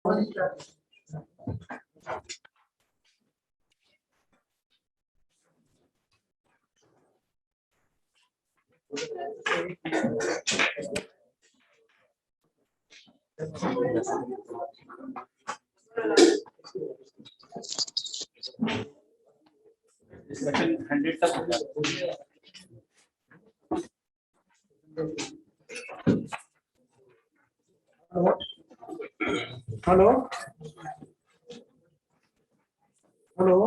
100 तक हो जाता है। हेलो हेलो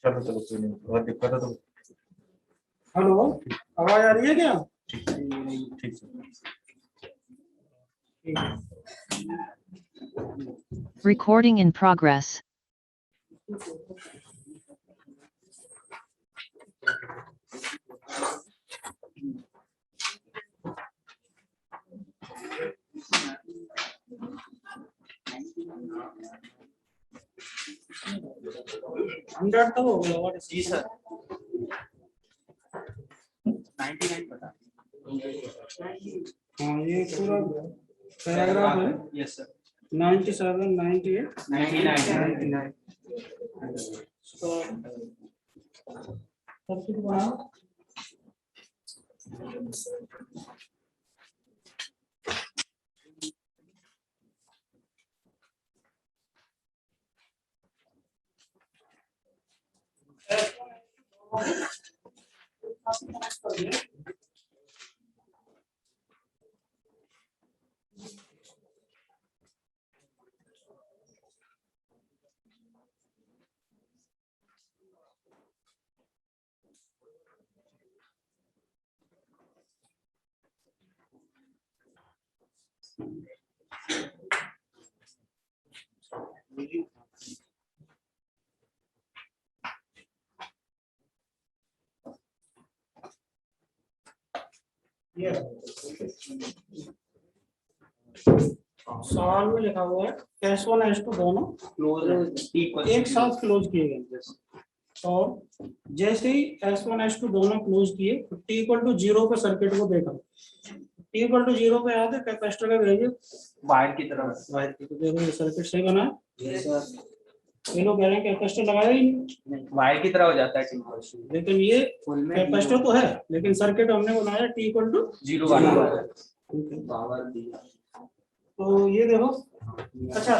चलो चलो कोई नहीं, बहुत दिक्कत है तो। हेलो, आवाज आ रही है क्या? ठीक है। Recording in progress. हंड्रेड तो हो गया। व्हाट जी सर 99 बता। हाँ ये पूरा पैराग्राफ है। यस सर 97 98 99 सबकुछ बनाओ। सवाल में लिखा हुआ है S1 S2 दोनों क्लोज एक साथ क्लोज किए गए और जैसे ही S1 S2 दोनों क्लोज किए तो T=0 पे सर्किट को देखा। T=0 पे याद है कैपेसिटर का वैल्यू वायर की तरफ सर्किट सही बना। ये लोग कह रहे हैं कैपेसिटर लगाया ही नहीं, वायर की तरह हो जाता है T, लेकिन ये कैपेसिटर तो है लेकिन सर्किट हमने बनाया T=0 वाला पावर दिया। तो ये देखो, अच्छा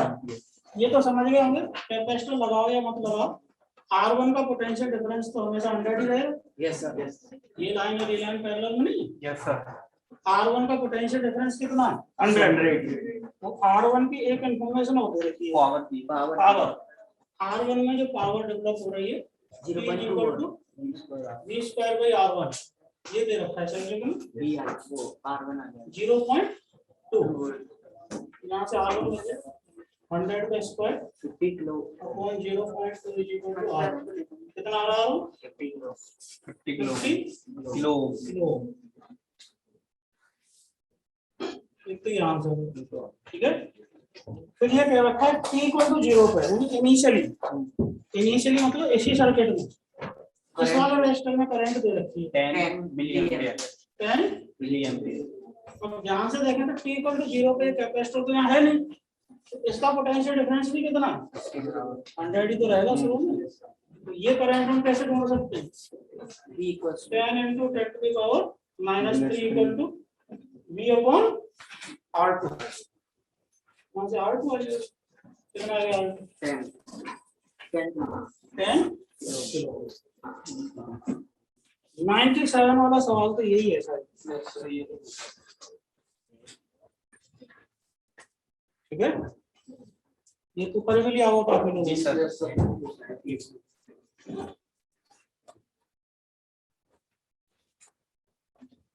ये तो समझ गए होंगे कैपेसिटर लगाओ या मत लगाओ, R1 का पोटेंशियल डिफरेंस तो हमेशा 100 ही रहेगा। यस सर ये लाइन और ये लाइन पैरेलल में नहीं। यस सर R1 का पोटेंशियल डिफरेंस कितना 100। तो R1 की एक इंफॉर्मेशन होती रहती है पावर R1 में जो पावर डेवलप हो रही है 0.2 V²/R1 ये दे रखा है समझे R1 0.2 यहाँ से R1 मिल जाए 100 का स्क्वायर 50 किलो अपॉन 0.2 R1 कितना आ रहा है 50 किलो इतनी आंसर। ठीक है, फिर ये कह रखा है T=0 पे इनिशियली मतलब इसी सर्किट में इस वाले रेजिस्टर में करंट दे रखी है 10 मिली एम्पीयर। अब यहाँ से देखें तो T=0 पे कैपेसिटर तो यहाँ है नहीं, तो इसका पोटेंशियल डिफरेंस भी कितना 100 ही तो रहेगा शुरू में। तो ये करंट हम कैसे ढूंढ सकते हैं 10 × 10⁻³ V/R2 वहां से R2 आ जाएगा कितना आ गया 10 97 वाला सवाल तो यही है सर। ठीक है, ये तो कर भी लिया होगा काफी लोग। जी सर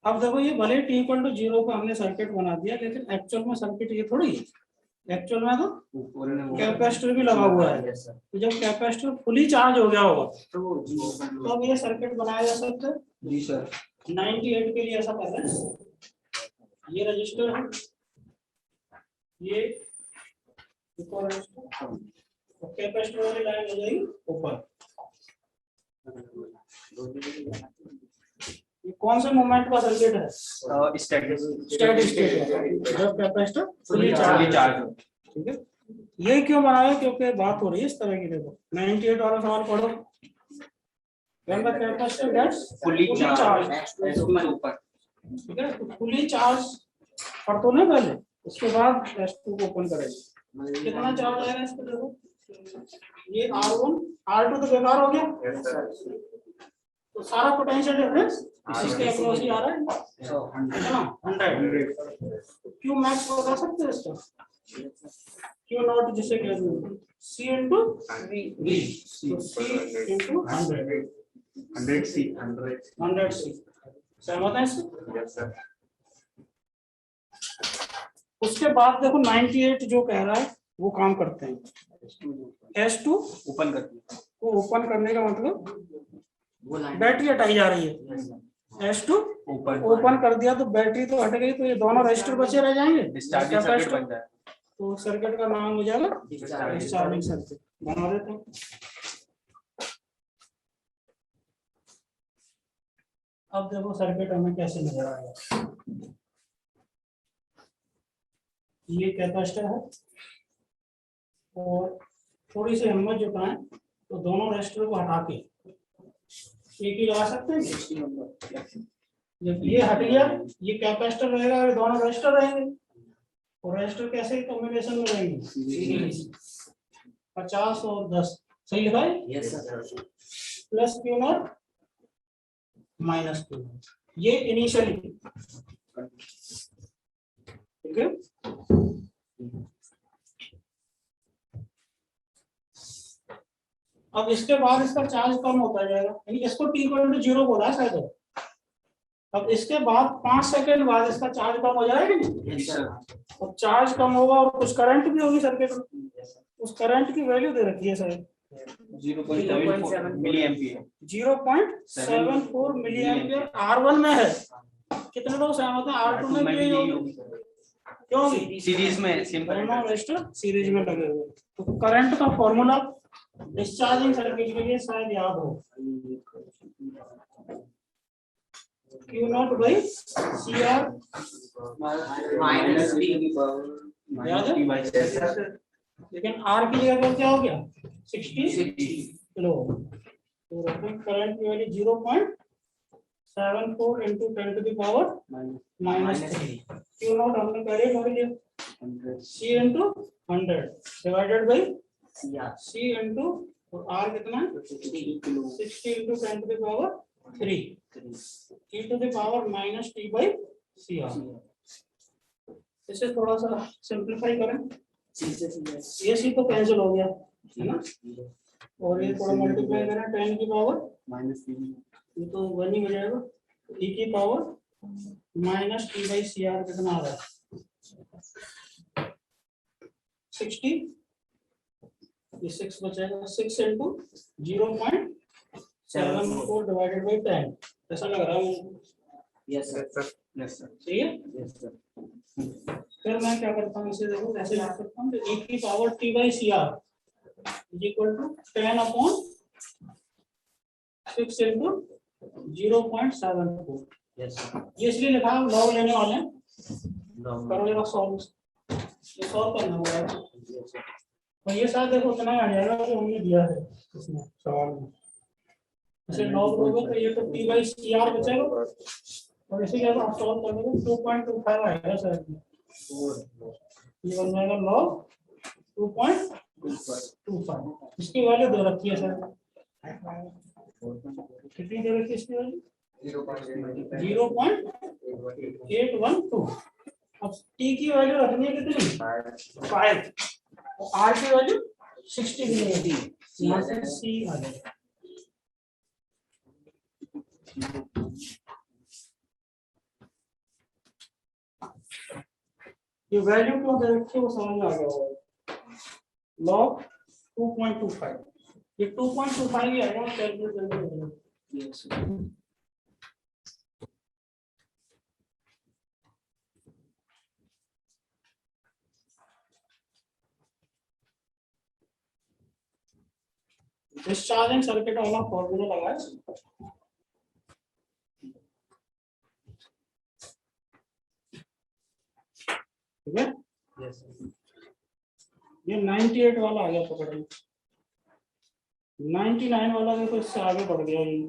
अब देखो ये भले T=0 पे हमने सर्किट बना दिया लेकिन एक्चुअल में सर्किट ये थोड़ी है। एक्चुअल में तो कैपेसिटर भी लगा हुआ है। तो जब कैपेसिटर फुली चार्ज हो गया होगा तो अब ये सर्किट बनाया जा सकता है। जी सर 98 के लिए ऐसा कर रहे हैं, ये रजिस्टर है ये कैपेसिटर वाली लाइन हो जाएगी ऊपर। ये कौन से मोमेंट का सर्किट है? स्टेडी स्टेट जब कैपेसिटर फुली चार्ज। ठीक है, ये क्यों बनाया? क्योंकि बात हो रही है इस तरह की। देखो 98 वाला सवाल पढ़ो। When the capacitor gets fully charged, ठीक है, तो फुली चार्ज पर तो नहीं पहले, उसके बाद S2 को ओपन करेंगे। कितना चार्ज आएगा इस पे? देखो ये R1 R2 तो बेकार हो गया, तो सारा पोटेंशियल डिफरेंस इसके अक्रॉस ही आ रहा है ना, 100। क्यू मैक्स बता सकते हैं इसका? क्यू नॉट जिसे कहते हैं C इंटू V, तो C इंटू 100 C। सहमत है इससे? Yes sir. उसके बाद देखो 98 जो कह रहा है वो काम करते हैं। S2 ओपन करते को ओपन करने का मतलब बैटरी हटाई जा रही है। S2 ओपन कर दिया तो बैटरी तो हट गई, तो ये दोनों रजिस्टर बचे रह जाएंगे। डिस्चार्जिंग सर्किट बन जाए। तो सर्किट का नाम हो जाएगा डिस्चार्जिंग सर्किट। बना देते हैं। अब देखो सर्किट हमें कैसे नजर आएगा। ये कैपेसिटर है और थोड़ी सी हिम्मत जुटाएं तो दोनों रजिस्टर को हटा के एक ही लगा सकते हैं। जब ये हट गया, ये कैपेसिटर रहेगा और दोनों रजिस्टर रहेंगे, और रजिस्टर कैसे कॉम्बिनेशन में रहेंगे? 50 और 10। सही लिखा है? Yes sir. Plus Q not minus Q not, ये इनिशियली। ठीक है, अब इसके बाद इसका चार्ज कम होता जाएगा, यानी इसको t=0 बोला शायद। अब इसके बाद 5 सेकंड बाद इसका चार्ज कम हो जाएगा नहीं? Yes sir. अब चार्ज कम होगा और कुछ करंट भी होगी सर्किट में। उस करंट की वैल्यू दे रखी है शायद 0.74 milli ampere. 0.74 milli ampere R1 में है। कितने लोग सहमत हैं? R2 में भी होगी। क्यों होगी? सीरीज में दोनों रजिस्टर सीरीज में लगे हुए। तो करंट का फॉर्मूला डिस्चार्जिंग सर्किट के लिए शायद याद हो, Q not by CR minus याद है? लेकिन R की जगह पर क्या हो गया? 60 किलो। तो रेफरेंस करंट की value 0.74 into 10 to the power -3। Q not हमने पहले पढ़ लिया, C into 100 divided by C into R कितना है? 60 into 10 to the power 3 e to the power -t by CR। इसे थोड़ा सा सिंप्लीफाई करें, ये C तो कैंसिल हो गया है ना, और ये थोड़ा मल्टीप्लाई करें 10 की पावर -3, ये तो 1 ही हो जाएगा। e की पावर -t by CR कितना आ रहा है? 60, ये 6 बचेगा। 6 into 0.74 डिवाइडेड बाई 10। ऐसा लग रहा है? Yes sir. Yes sir. सही है। Yes sir. फिर मैं क्या करता हूँ, इसे देखो ऐसे लिख सकता हूँ, e की power t by CR equal to 10 upon 6 into 0.74। Yes sir. ये इसलिए लिखा है, लॉग लेने वाले हैं। करो जरा सॉल्व, ये सॉल्व करना होगा। तो ये शायद देखो उतना ही आ जाएगा जो हमने दिया है इसमें सवाल में। इसे लॉग लोगे तो ये तो t by CR बचेगा, और इसी के आप सॉल्व कर दोगे 2.25 आएगा शायद। ये बन जाएगा लॉग 2.25। इसकी वैल्यू दे रखी है सर, कितनी दे रखी है इसकी वैल्यू? 0.812। अब t की वैल्यू रखनी है कितनी? 5, और r की वैल्यू 60 मिलेगी। यहाँ से c आ जाएगा। ये वैल्यू क्यों दे रखी है वो समझ में आ गया होगा। लॉग 2.25, ये 2.25 ही आएगा कैलकुलेट करके। डिस्चार्जिंग सर्किट वाला फॉर्मूला लगाए। ठीक है, ये 98 वाला आ गया पकड़ में, 99 वाला देखो इससे आगे बढ़ गया ये।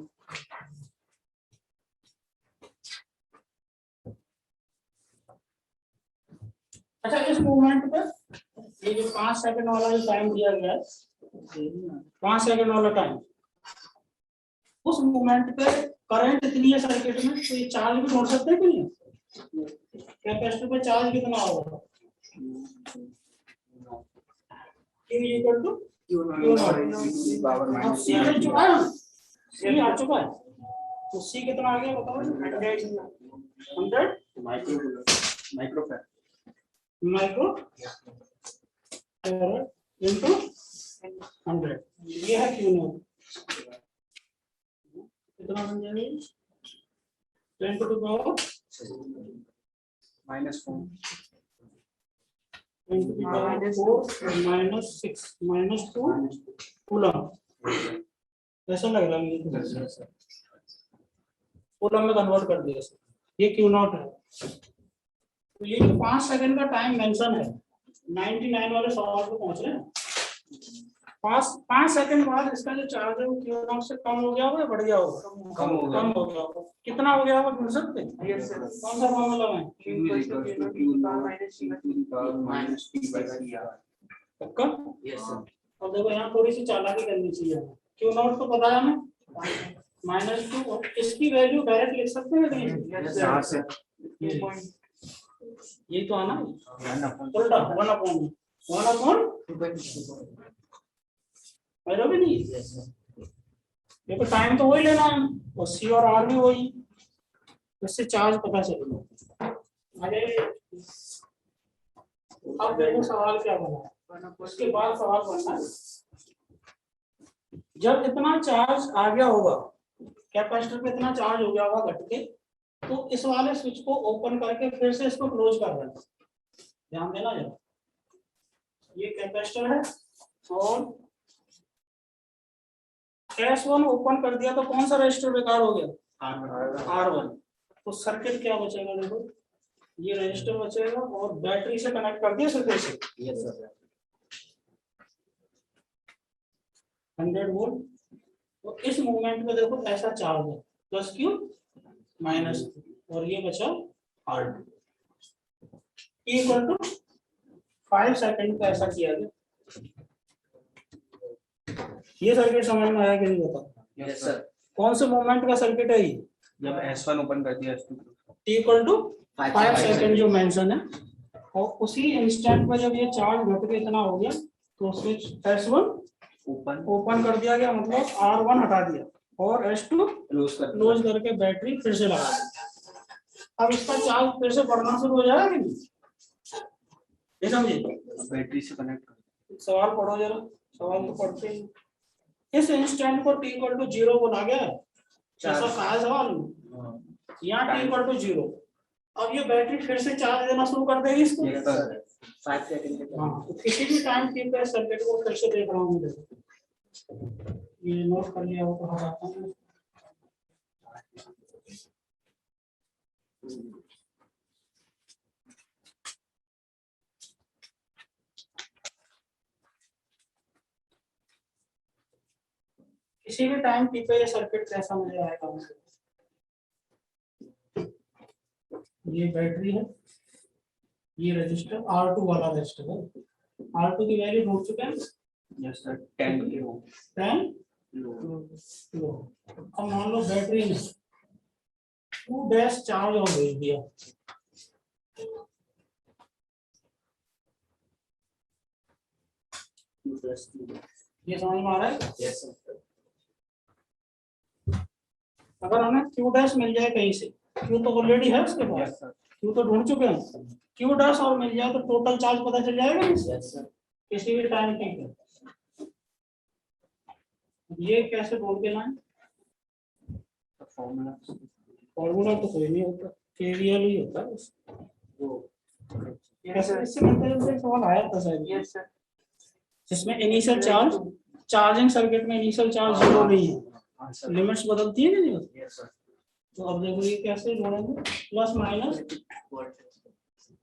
अच्छा, इस मूवमेंट पे ये जो 5 सेकंड वाला जो टाइम दिया गया है, 5 सेकंड वाला टाइम, उस मूवमेंट पे करंट इतनी है सर्किट में, तो ये चार्ज भी छोड़ सकते हैं कि नहीं? कैपेसिटर पे चार्ज कितना होगा? Q इक्वल टू अब C मिल चुका है, C आ चुका है, तो C कितना आ गया बताओ? 100 माइक्रोफैराड माइक्रो इनटू 100, ये है Q नॉट। कितना बन जाएगा? 10 टू द पावर -4 -6 कूलम। ऐसा लग रहा है मुझे, कूलम में कन्वर्ट कर दिया सर। ये Q नॉट है। तो ये जो 5 सेकंड का टाइम मेंशन है, 99 वाले सवाल पे पहुंच रहे हैं। 5 सेकंड बाद इसका जो चार्ज है वो Q नॉट से कम हो गया होगा, बढ़ गया होगा? कम हो गया। कम हो गया होगा। कितना हो गया होगा ढूंढ सकते हैं? कौन सा फॉर्मूला है? पक्का? अब देखो यहाँ थोड़ी सी चालाकी करनी चाहिए। Q नॉट तो पता है हमें, -2, इसकी वैल्यू डायरेक्ट लिख सकते हैं कहीं? ये तो आना उल्टा 1/2 भी नहीं। देखो टाइम तो वही लेना है और C और R भी वही, इससे चार्ज पता चलेगा। अरे अब देखो सवाल क्या बना, उसके बाद सवाल बनना है, जब इतना चार्ज आ गया होगा, कैपेसिटर पे इतना चार्ज हो गया होगा घट के, तो इस वाले स्विच को ओपन करके फिर से इसको क्लोज कर देना। ध्यान देना जरा, ये कैपेसिटर है और S1 ओपन कर दिया तो कौन सा रजिस्टर बेकार हो गया? R1। तो सर्किट क्या बचेगा? देखो ये रजिस्टर बचेगा और बैटरी से कनेक्ट कर दिया फिर से 100 वोल्ट। तो इस मूवमेंट में देखो ऐसा चार्ज है, +Q -Q, और ये बचा R2 इक्वल टू 5 सेकंड का ऐसा किया गया। ये सर्किट समझ में आया कि नहीं बता? Yes sir. कौन से मूवमेंट का सर्किट है ये? जब S1 ओपन कर दिया S2 T equal to 5 second जो मेंशन है, और उसी इंस्टेंट में जब ये चार्ज घट के इतना हो गया तो स्विच S1 ओपन कर दिया गया, मतलब R1 हटा दिया और S2 क्लोज करके बैटरी फिर से लगा दी। अब इसका चार्ज फिर से बढ़ना शुरू हो जाएगा कि नहीं? ये समझे? बैटरी से कनेक्ट कर। सवाल पढ़ो जरा, सवाल तो पढ़ते ही। इस इंस्टेंट को T इक्वल टू 0 बोला गया है, ऐसा कहा है सवाल में। यहाँ T इक्वल टू 0, अब ये बैटरी फिर से चार्ज देना शुरू कर देगी इसको। 5 सेकंड। हाँ, तो किसी भी टाइम T पे सर्किट को फिर से देख रहा हूँ, ये नोट कर लिया हो तो हटाता हूँ। किसी भी टाइम T पे ये सर्किट कैसा नजर आएगा? ये बैटरी है, ये रजिस्टर R2 वाला रजिस्टर है। R2 की वैल्यू ढूंढ चुके हैं? Yes sir, 10 kilo. 10 किलो। अब मान लो बैटरी ने 2 चार्ज और भेज दिया, ये समझ में आ रहा है? Yes sir. अगर हमें Q' मिल जाए कहीं से, Q तो ऑलरेडी है उसके पास, यस सर। Q तो ढूंढ चुके हैं, Q' और मिल जाए तो टोटल चार्ज पता चल जाएगा यस सर। किसी भी टाइम पे। ये कैसे ढूंढ के लाएं? फॉर्मूला तो कोई नहीं होता, KVL ही होता है कैसे? इससे मिलता जुलता एक सवाल आया था शायद। Yes sir. जिसमें इनिशियल चार्ज चार्जिंग सर्किट में इनिशियल चार्ज जीरो नहीं है, हाँ सर, लिमिट्स बदलती है कि नहीं बदलती? यस सर, तो अब देखो ये कैसे जोड़ेंगे, प्लस माइनस,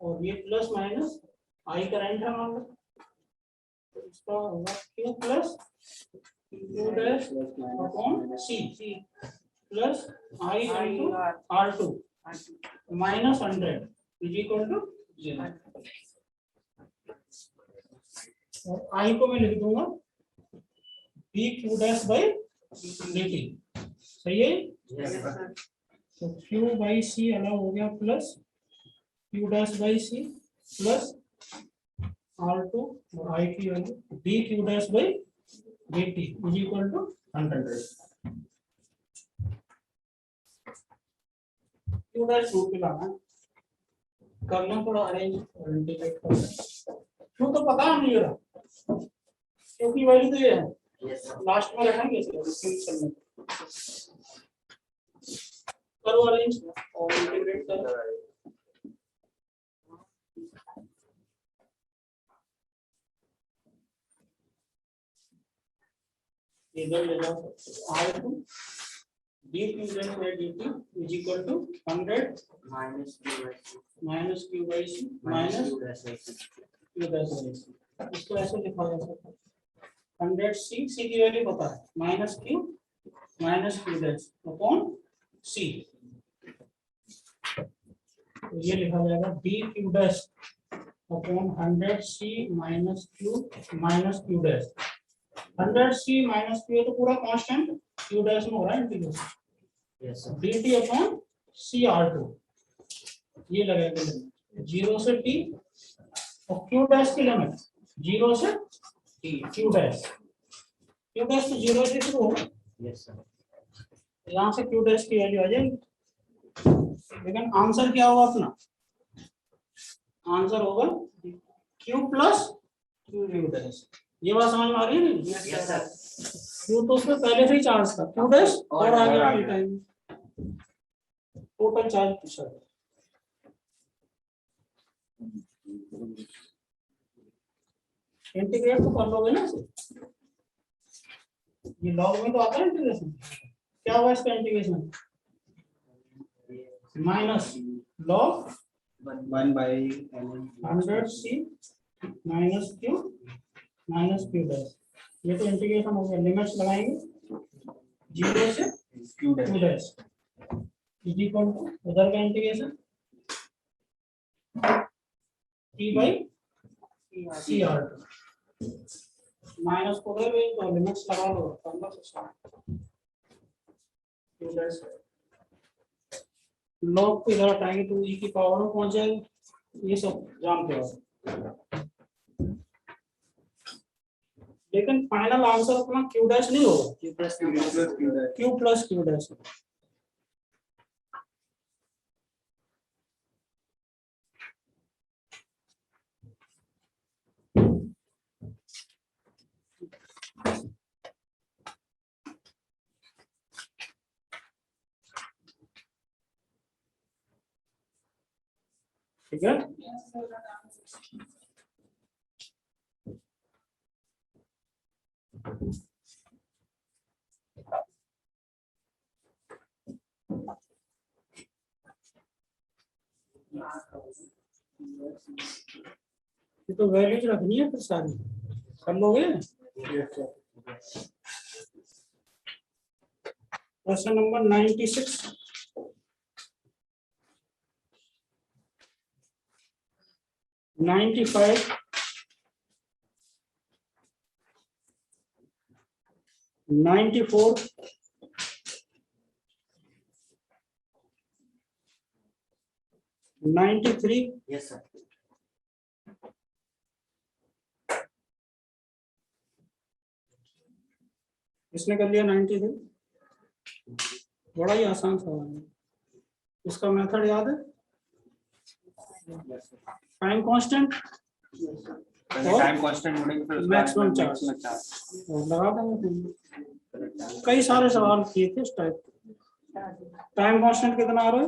और ये प्लस माइनस आई करंट है मान लो, तो इसका होगा Q plus Q dash upon C plus I into R2 minus 100 is equal to 0। और I को मैं लिख दूंगा dQ डैश बाई dt, सही है? यस सर, तो Q बाई C अलग हो गया plus Q dash by C plus R2 और I की value dQ dash by dt is equal to 100। Q dash root पे लाना है, करना थोड़ा अरेंज इंटीग्रेट करना। क्यों तो पता है मुझे, क्योंकि वैल्यू तो ये है, यस सर, लास्ट में रखेंगे इसको करो अरेंज और इंटीग्रेट करो। इधर ले जाओ, R2 dQ dash by dt is equal to 100 minus Q by C minus Q dash by C। इसको ऐसे लिखा जा सकता है 100 C की वैल्यू पता है, minus Q dash upon C, तो ये लिखा जाएगा dQ dash upon 100 C minus Q dash. 100 C minus Q तो पूरा कांस्टेंट, Q डैश में हो रहा है integration, yes sir, dt upon C R2, ये लगेगा 0 से T और Q डैश की लिमिट 0 से T, Q डैश तो 0 से शुरू होगा, यस सर, यहाँ से Q डैश की वैल्यू आ जाएगी। लेकिन आंसर क्या होगा अपना, आंसर होगा Q प्लस Q डैश। ये बात समझ में आ रही है नहीं? यस सर, Q तो उसमें पहले से ही चार्ज था, Q डैश और आगे टाइम टोटल चार्ज पूछा है। इंटीग्रेट तो कर लोगे ना इसे, ये लॉग में तो आता है इंटीग्रेशन, क्या हुआ इसका integration, minus log 1 by 100 C minus Q dash, ये तो इंटीग्रेशन हो गया। लिमिट्स लगाएंगे 0 से Q Q dash is equal to उधर का integration T by C R2 minus को उधर भेज दो, लिमिट्स लगा लो, करना सिस्टम Q डैश लॉग को इधर हटाएंगे तो e की पावर में पहुंच जाएगा, ये सब जानते हो। लेकिन फाइनल आंसर अपना Q डैश नहीं होगा, Q प्लस Q डैश। ठीक है, ये तो वैल्यूज रखनी है फिर सारी, कर लोगे। क्वेश्चन नंबर 96, 95, 94, 93, यस सर, इसने कर लिया 93, बड़ा ही आसान सवाल है, इसका मेथड याद है, टाइम कांस्टेंट टाइम कांस्टेंट ढूंढेंगे फिर उसके बाद मैक्सिमम चार्ज लगा देंगे। कई सारे सवाल किए थे इस टाइप के। टाइम कांस्टेंट कितना आ रहा है,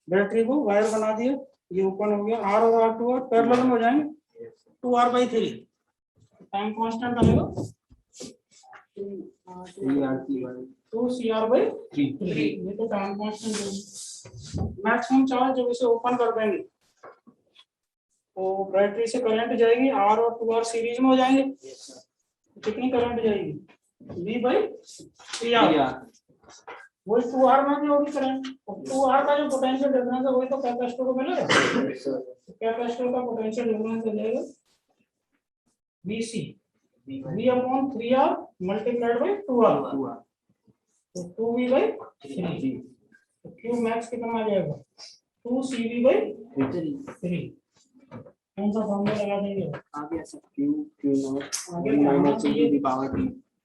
बैटरी को वायर बना दिया, ये ओपन हो गया, R और R2 पैरेलल में हो जाएंगे 2R/3, टाइम कांस्टेंट आएगा 2 CR by 3। ये तो टाइम कांस्टेंट है। मैक्सिमम चार्ज जब इसे ओपन कर देंगे तो बैटरी से करंट जाएगी, R और 2R सीरीज में हो जाएंगे। कितनी करंट जाएगी? V by 3R। वही 2R में भी होगी करंट, और 2R का जो पोटेंशियल डिफरेंस है वही तो कैपेसिटर को मिलेगा। कैपेसिटर का पोटेंशियल डिफरेंस हो जाएगा VC V upon 3R multiplied by 2R। तो 2V by 3। तो Q max कितना आ जाएगा? 2CV by 3। कौन सा फॉर्मूला लगा देंगे? आगे ऐसा Q नॉट आगे minus two the power t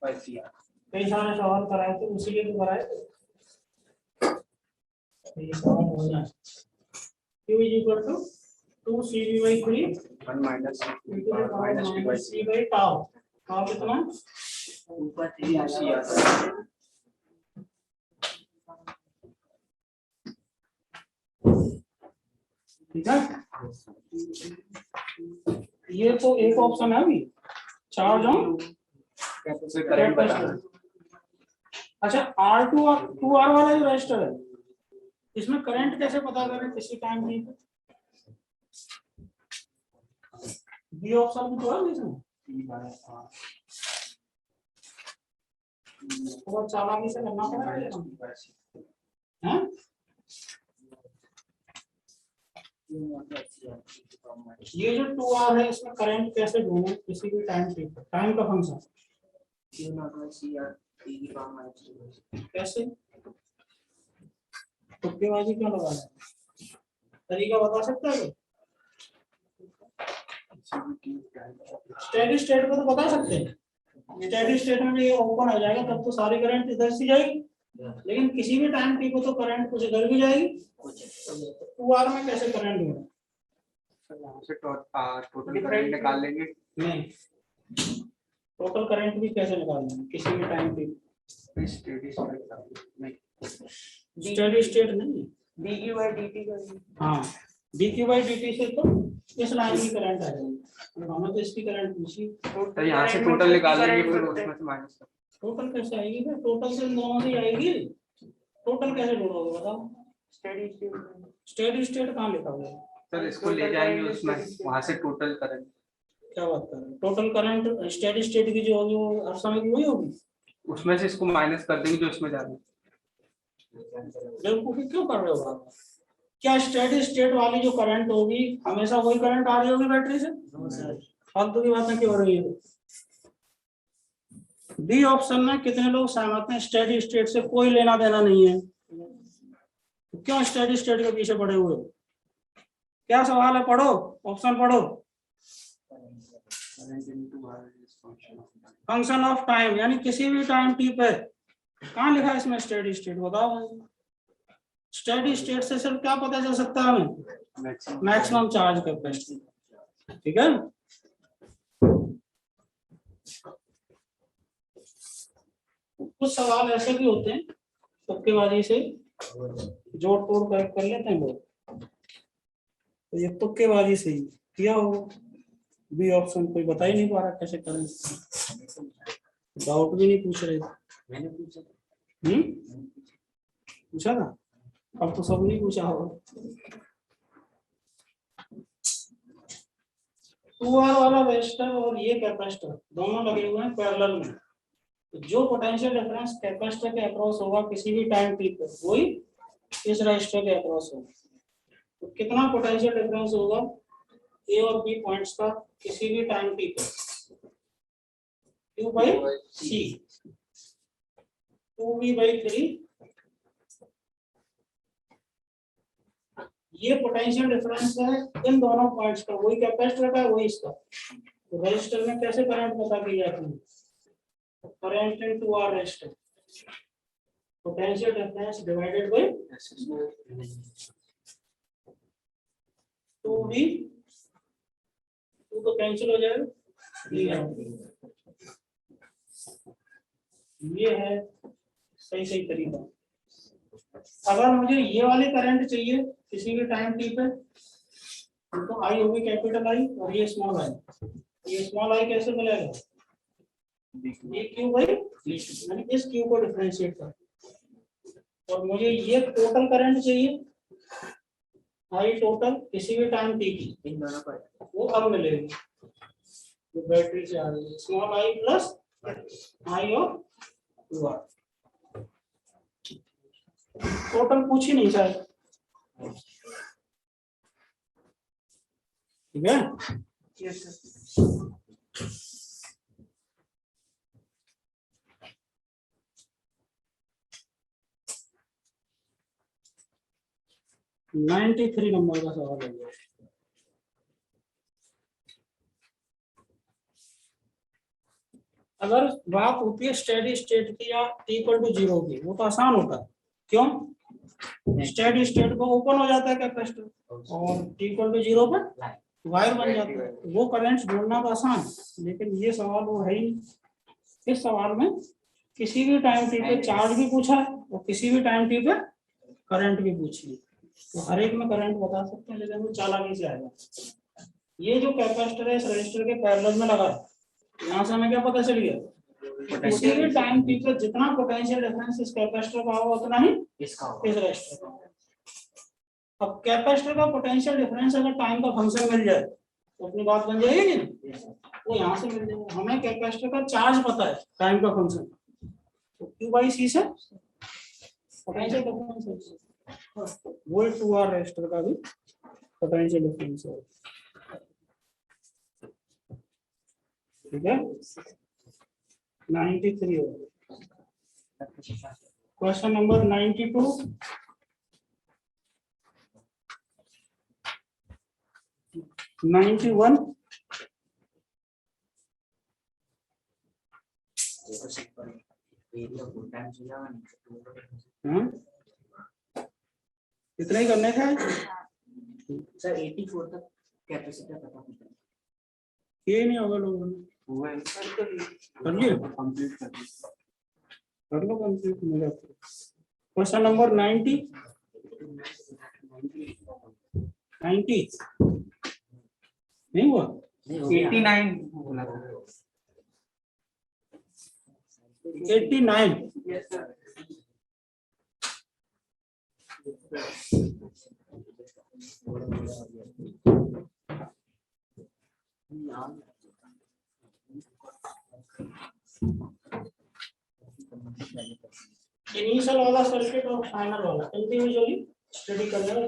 by CR। कई सारे सवाल कराए थे, उसीलिए तो कराए थे। तो ये सवाल हो जाए Q is equal to 2CV by 3 1 minus into the power minus C by tau। tau कितना? ऊपर 3 CR। ठीक है, ये तो एक ऑप्शन है अभी, चार्ज ऑन करंट बताना। अच्छा, R2 और 2R वाला जो रजिस्टर है इसमें करंट कैसे पता करें किसी टाइम नहीं? बी ऑप्शन भी तो है इसमें। बहुत चालाकी से करना पड़ेगा। हैं? ये जो 2R है इसमें करंट कैसे ढूंढें किसी भी टाइम पे? टाइम का फंक्शन कैसे? तुक्केबाजी क्यों लगा रहे हैं? तरीका बता सकता है? स्टेडी स्टेट को तो बता सकते हैं, स्टेडी स्टेट में ये ओपन हो जाएगा तब तो सारी करंट इधर से जाएगी, लेकिन किसी भी टाइम टी को तो करंट कुछ इधर भी जाएगी। 2R में कैसे करंट ढूंढें? यहाँ से टोटल करंट निकाल लेंगे। नहीं, टोटल करंट भी कैसे निकालेंगे किसी भी टाइम टी? स्टेडी स्टेट नहीं, स्टेडी स्टेट नहीं, dq by dt का। हाँ dq by dt से तो इस लाइन की करंट आ जाएगी, तो हमें तो इसकी करंट पूछी। तो यहाँ से टोटल निकाल लेंगे फिर उसमें से माइनस कर। टोटल कैसे आएगी? फिर टोटल से दोनों से आएगी। टोटल कैसे ढूंढोगे बताओ? स्टेडी स्टेट कहाँ लिखा हुआ है? सर इसको ले जाएंगे उसमें, वहां से टोटल करंट। क्या बात कर रहे हैं? टोटल करंट स्टेडी स्टेट की जो होगी वो हर समय की वही होगी, उसमें से इसको माइनस कर देंगे जो इसमें जाना। बेवकूफी क्यों कर रहे हो आप? क्या स्टेडी स्टेट वाली जो करंट होगी हमेशा वही करंट आ रही होगी बैटरी से? फालतू की बातें क्यों हो रही है? बी ऑप्शन में कितने लोग सहमत हैं? स्टेडी स्टेट से कोई लेना देना नहीं है, तो क्यों स्टेडी स्टेट के पीछे पड़े हुए? क्या सवाल है? पढ़ो, ऑप्शन पढ़ो। फंक्शन ऑफ टाइम यानी किसी भी टाइम टी पे कहाँ लिखा है इसमें स्टेडी स्टेट? बताओ। स्टेडी स्टेट से सिर्फ क्या पता चल सकता है हमें? Maximum charge capacity. ठीक है, कुछ सवाल ऐसे भी होते हैं तुक्केबाजी से जोड़ तोड़ कर लेते हैं लोग, तो ये तुक्केबाजी से ही किया हो। बी ऑप्शन कोई बता ही नहीं पा रहा कैसे करें, डाउट भी नहीं पूछ रहे। मैंने पूछा पूछा ना, अब तो सब नहीं पूछा होगा। 2R वाला रेजिस्टर और ये कैपेसिटर दोनों लगे हुए हैं पैरेलल में, तो जो पोटेंशियल डिफरेंस कैपेसिटर के अक्रॉस होगा किसी भी टाइम टी पर वही इस रेजिस्टर के अक्रॉस होगा। तो कितना पोटेंशियल डिफरेंस होगा ए और बी पॉइंट्स का किसी भी टाइम टी पर? Q by C 2V by 3। ये पोटेंशियल डिफरेंस है इन दोनों पॉइंट्स का, वही कैपेसिटर का वही इसका। तो रेजिस्टर में कैसे करंट पता की जाती है? Current into R resistor, potential difference divided by 2V, 2 तो कैंसिल हो जाएगा। ये है सही तरीका। अगर मुझे ये वाली करंट चाहिए किसी भी टाइम टी पे तो आई होगी कैपिटल आई और ये स्मॉल आई, ये स्मॉल आई कैसे मिलेगा, ये क्यू बाई यानी इस क्यू को डिफरेंशिएट कर, और मुझे ये टोटल करंट चाहिए आई टोटल किसी भी टाइम टी की, इन दोनों को वो अब मिलेगी जो बैटरी से आ रही है, स्मॉल आई प्लस आई और टू आर। टोटल पूछ ही नहीं चाहिए, ठीक है। यस सर 93 नंबर का सवाल है। अगर बात होती है स्टेडी स्टेट की या इक्वल टू जीरो की, वो तो आसान होता है, क्यों, स्टेडी स्टेट को ओपन हो जाता है कैपेसिटर और इक्वल टू जीरो पर वायर बन जाता है, वो करंट ढूंढना तो आसान है, लेकिन ये सवाल वो है ही। इस सवाल में किसी भी टाइम टी पे चार्ज भी पूछा है और किसी भी टाइम टी पे करंट भी पूछी है, तो हर एक में करंट बता सकते हैं, लेकिन वो चालाकी से आएगा। ये जो कैपेसिटर है इस रजिस्टर के पैरेलल में लगा है, यहाँ से हमें क्या पता चल गया, किसी भी टाइम टी पे जितना पोटेंशियल डिफरेंस इस कैपेसिटर का होगा उतना ही इसका इस रजिस्टर का। अब कैपेसिटर का पोटेंशियल डिफरेंस अगर टाइम का फंक्शन मिल जाए तो अपनी बात बन जाएगी नहीं, वो यहाँ से मिल जाएगा। हमें कैपेसिटर का चार्ज पता है टाइम का फंक्शन, तो क्यू बाई सी से potential difference volt to R resistor का भी पोटेंशियल डिफरेंस है, ठीक है। 93 हो गया। क्वेश्चन नंबर 92 91 इतना ही करने का है सर 84 तक कैपेसिटर पता होता है, ये नहीं होगा लोगों ने कर लिया, कंप्लीट कर दिया। कर लो कंप्लीट मेरा। क्वेश्चन नंबर 90 नहीं हुआ, 89 बोला था। 89 यस सर इनिशियल वाला सर्किट और फाइनल वाला इंडिविजुअली स्टडी कर लेना।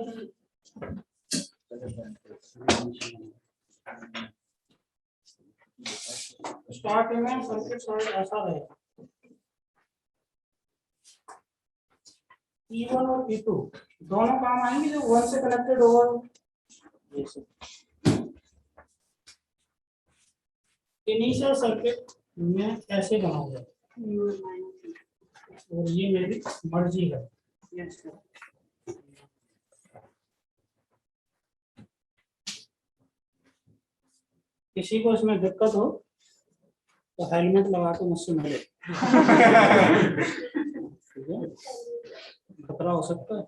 स्टार्टिंग में सर्किट साइड ऐसा रहेगा, E1 और E2 दोनों काम आएंगे जो 1 से कनेक्टेड होगा। इनिशियल सर्किट में ऐसे बनाऊंगा और ये मेरी मर्जी है। यस सर किसी को इसमें दिक्कत हो तो हेलमेट लगा के मुझसे मिले, ठीक है, खतरा हो सकता है।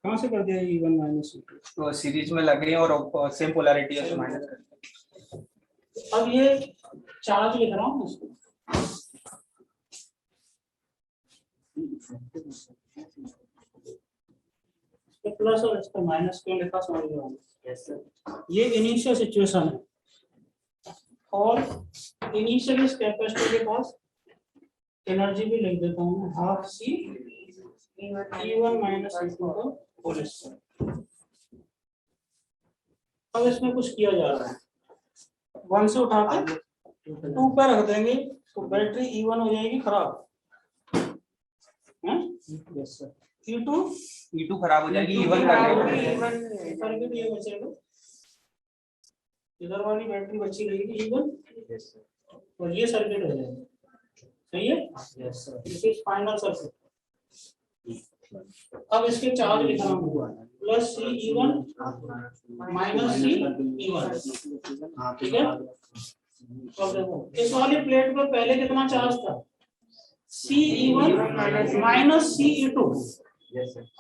कहाँ से कर दिया E1 माइनस E2, तो सीरीज में लगे और सेम पोलैरिटी है तो माइनस कर। अब ये चार्ज लिख रहा हूँ इसको, प्लस और इसको माइनस क्यों लिखा समझ रहा हूँ। यस सर ये इनिशियल सिचुएशन है और इनिशियल इस कैपेसिटर के पास एनर्जी भी लिख देता हूँ मैं, half C E1 minus E2 का होल स्क्वायर। अब इसमें कुछ किया जा रहा है, 1 से उठा के 2 पे रख देंगे तो बैटरी E1 हो जाएगी खराब, यस सर। E2 खराब हो जाएगी, E1 E1 कर लेंगे। सर्किट ये बचेगा, इधर वाली बैटरी बची रहेगी E1 और ये सर्किट हो जाएगा, सही है। Yes sir, this is final circuit. अब इसके चार्ज लिखना होगा प्लस सी E1 माइनस सी E1, ठीक है। अब देखो इस वाली प्लेट पर पहले कितना चार्ज था, Ce1 माइनस Ce2,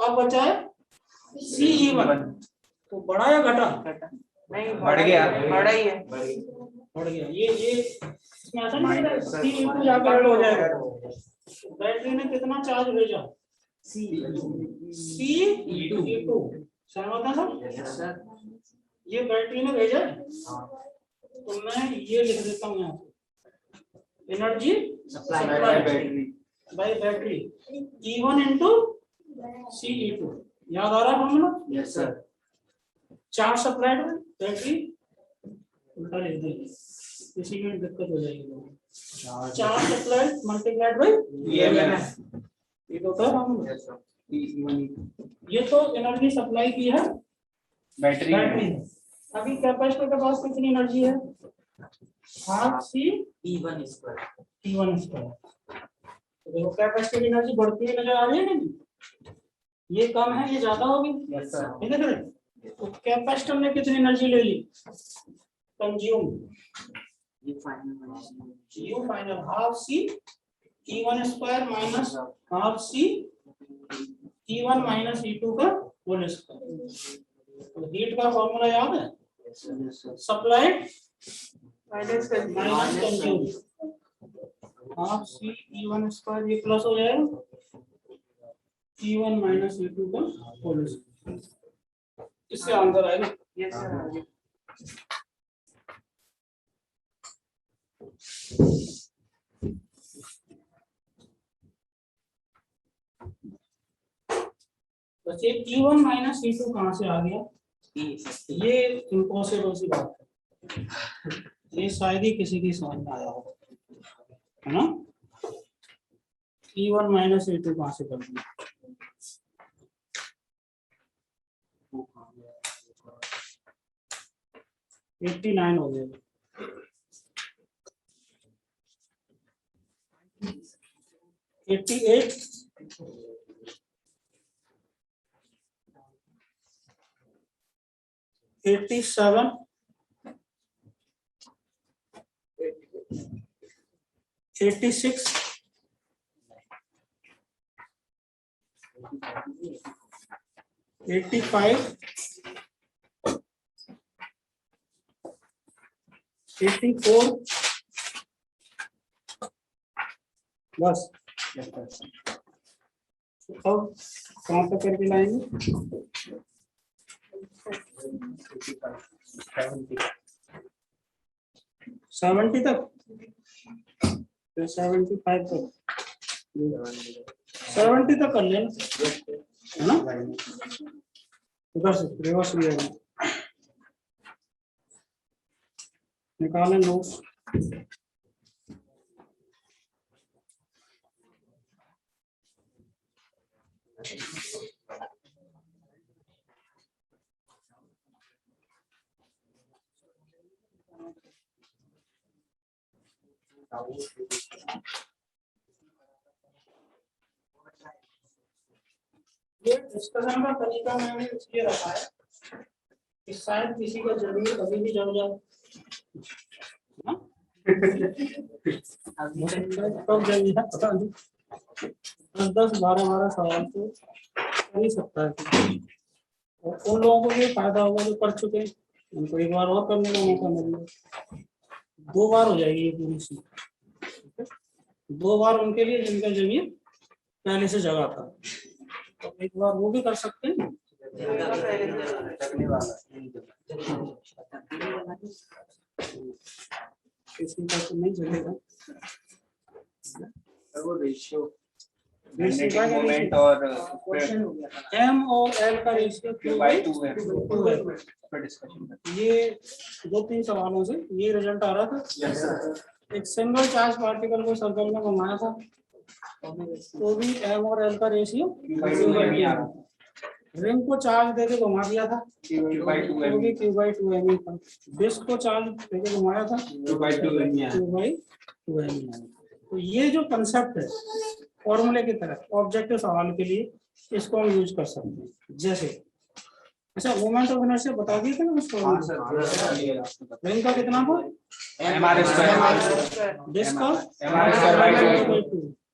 अब बचा है Ce1, तो बढ़ा या घटा, नहीं बढ़ गया। बड़ा ही है। बढ़ गया ये इसमें ऐसा नहीं है सी इंटू जाकर ऐड हो जाएगा। बैटरी ने कितना चार्ज भेजा सी E2 सहमत है सर? ये बैटरी ने भेजा है। तो मैं ये लिख देता हूँ यहाँ पे energy supply bye battery E1 into CE2। याद आ रहा है formula? Yes sir. Charge supplied है बैटरी उल्टा लिख देंगे, इसी में दिक्कत हो जाएगी। Charge supplied multiplied by EMF ये तो होता है फॉर्मूला। ये तो एनर्जी सप्लाई की है बैटरी बैटरी। अभी कैपेसिटर के पास कितनी एनर्जी है? Half C E1 square. तो देखो कैपेसिटर की एनर्जी बढ़ती हुई नजर आ रही है ना, ये कम है ये ज्यादा होगी। ठीक है तो कैपेसिटर ने कितनी एनर्जी ले ली? Consume U final half C E1 square minus half C E1 minus E2 का होल स्क्वायर। तो हीट का फॉर्मूला याद है? Supplied minus consume half C E1 square ये प्लस हो जाएगा E1 माइनस E2 का होल स्क्वायर। इससे आंसर आएगा। Yes sir. बस ये E1 माइनस E2 कहाँ से आ गया? ये इम्पॉसिबल सी बात है, ये शायद ही किसी की समझ में आया होगा, है ना? E1 माइनस E2 कहाँ से कर दिया? $89 हो गया। $88 $87 $86 $85 $84 बस। अब कहाँ तक करके लाएंगे? 70 तक, फिर 75 तक, 70 तक कर लेना, है ना? उधर से रिवर्स भी है, निकालें नोट्स। ये डिस्कशन का तरीका मैंने इसलिए रखा है कि शायद किसी का जमीन कभी भी जम जाए, ना? कब जम जाए पता नहीं, 10 12 सवाल तो कर ही सकता है। और उन लोगों को भी फायदा होगा जो कर चुके हैं, उनको एक बार और करने का मौका मिलेगा। 2 बार हो जाएगी ये पूरी चीज, 2 बार उनके लिए जिनका जमीन पहले से जगह था, तो एक बार वो भी कर सकते हैं। किसी का तो नहीं चलेगा। वो रेशियो मोमेंट और M और L का रेशियो Q/2 है। ये 2-3 सवालों से ये रिजल्ट आ रहा था। एक सिंगल चार्ज पार्टिकल को सर्कल में घुमाया था, तो भी M और L का रेशियो रिंग को चार्ज देके घुमा दिया था, तो भी Q/2 m था। डिस्क को चार्ज देके घुमाया था, Q/2 m। तो ये जो कंसेप्ट है फॉर्मूले की तरह ऑब्जेक्टिव सवाल के लिए, इसको हम यूज कर सकते हैं। जैसे अच्छा मोमेंट ऑफ इनर्शिया बता दिए थे ना उसको। रिंग का कितना था? डिस्क का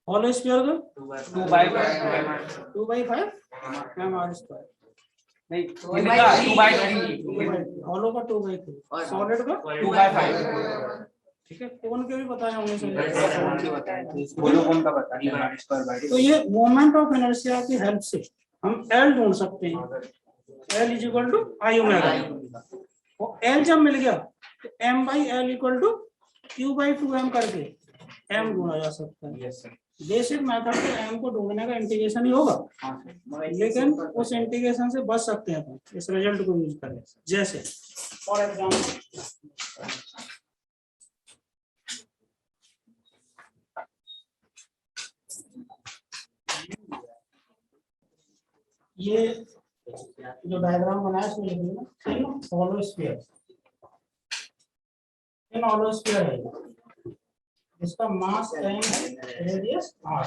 होल स्क्वायर का 2/5 mr²। नहीं, Two ये by लिखा three. 2/3 हॉलो का 2/3, और सॉलिड का 2/5 ठीक है, कौन के भी बताए होंगे सर। मोनोकोन का बता दिया स्क्वायर बाय तो ये मोमेंट ऑफ इनर्शिया की हेल्प से हम एल ढूंढ सकते हैं, L is equal to I omega. और एल जब मिल गया तो M by L equal to Q by 2m करके एम ढूंढा जा सकता है। Yes sir. बेसिक मेथड तो एम को ढूंढने का इंटीग्रेशन ही होगा, लेकिन उस इंटीग्रेशन से बच सकते हैं अपन इस रिजल्ट को यूज करें। जैसे फॉर एग्जाम्पल ये जो डायग्राम बनाया इसमें लिख लेना, हॉलो स्फीयर, इन हॉलो स्फीयर है, इसका मास m है, रेडियस r।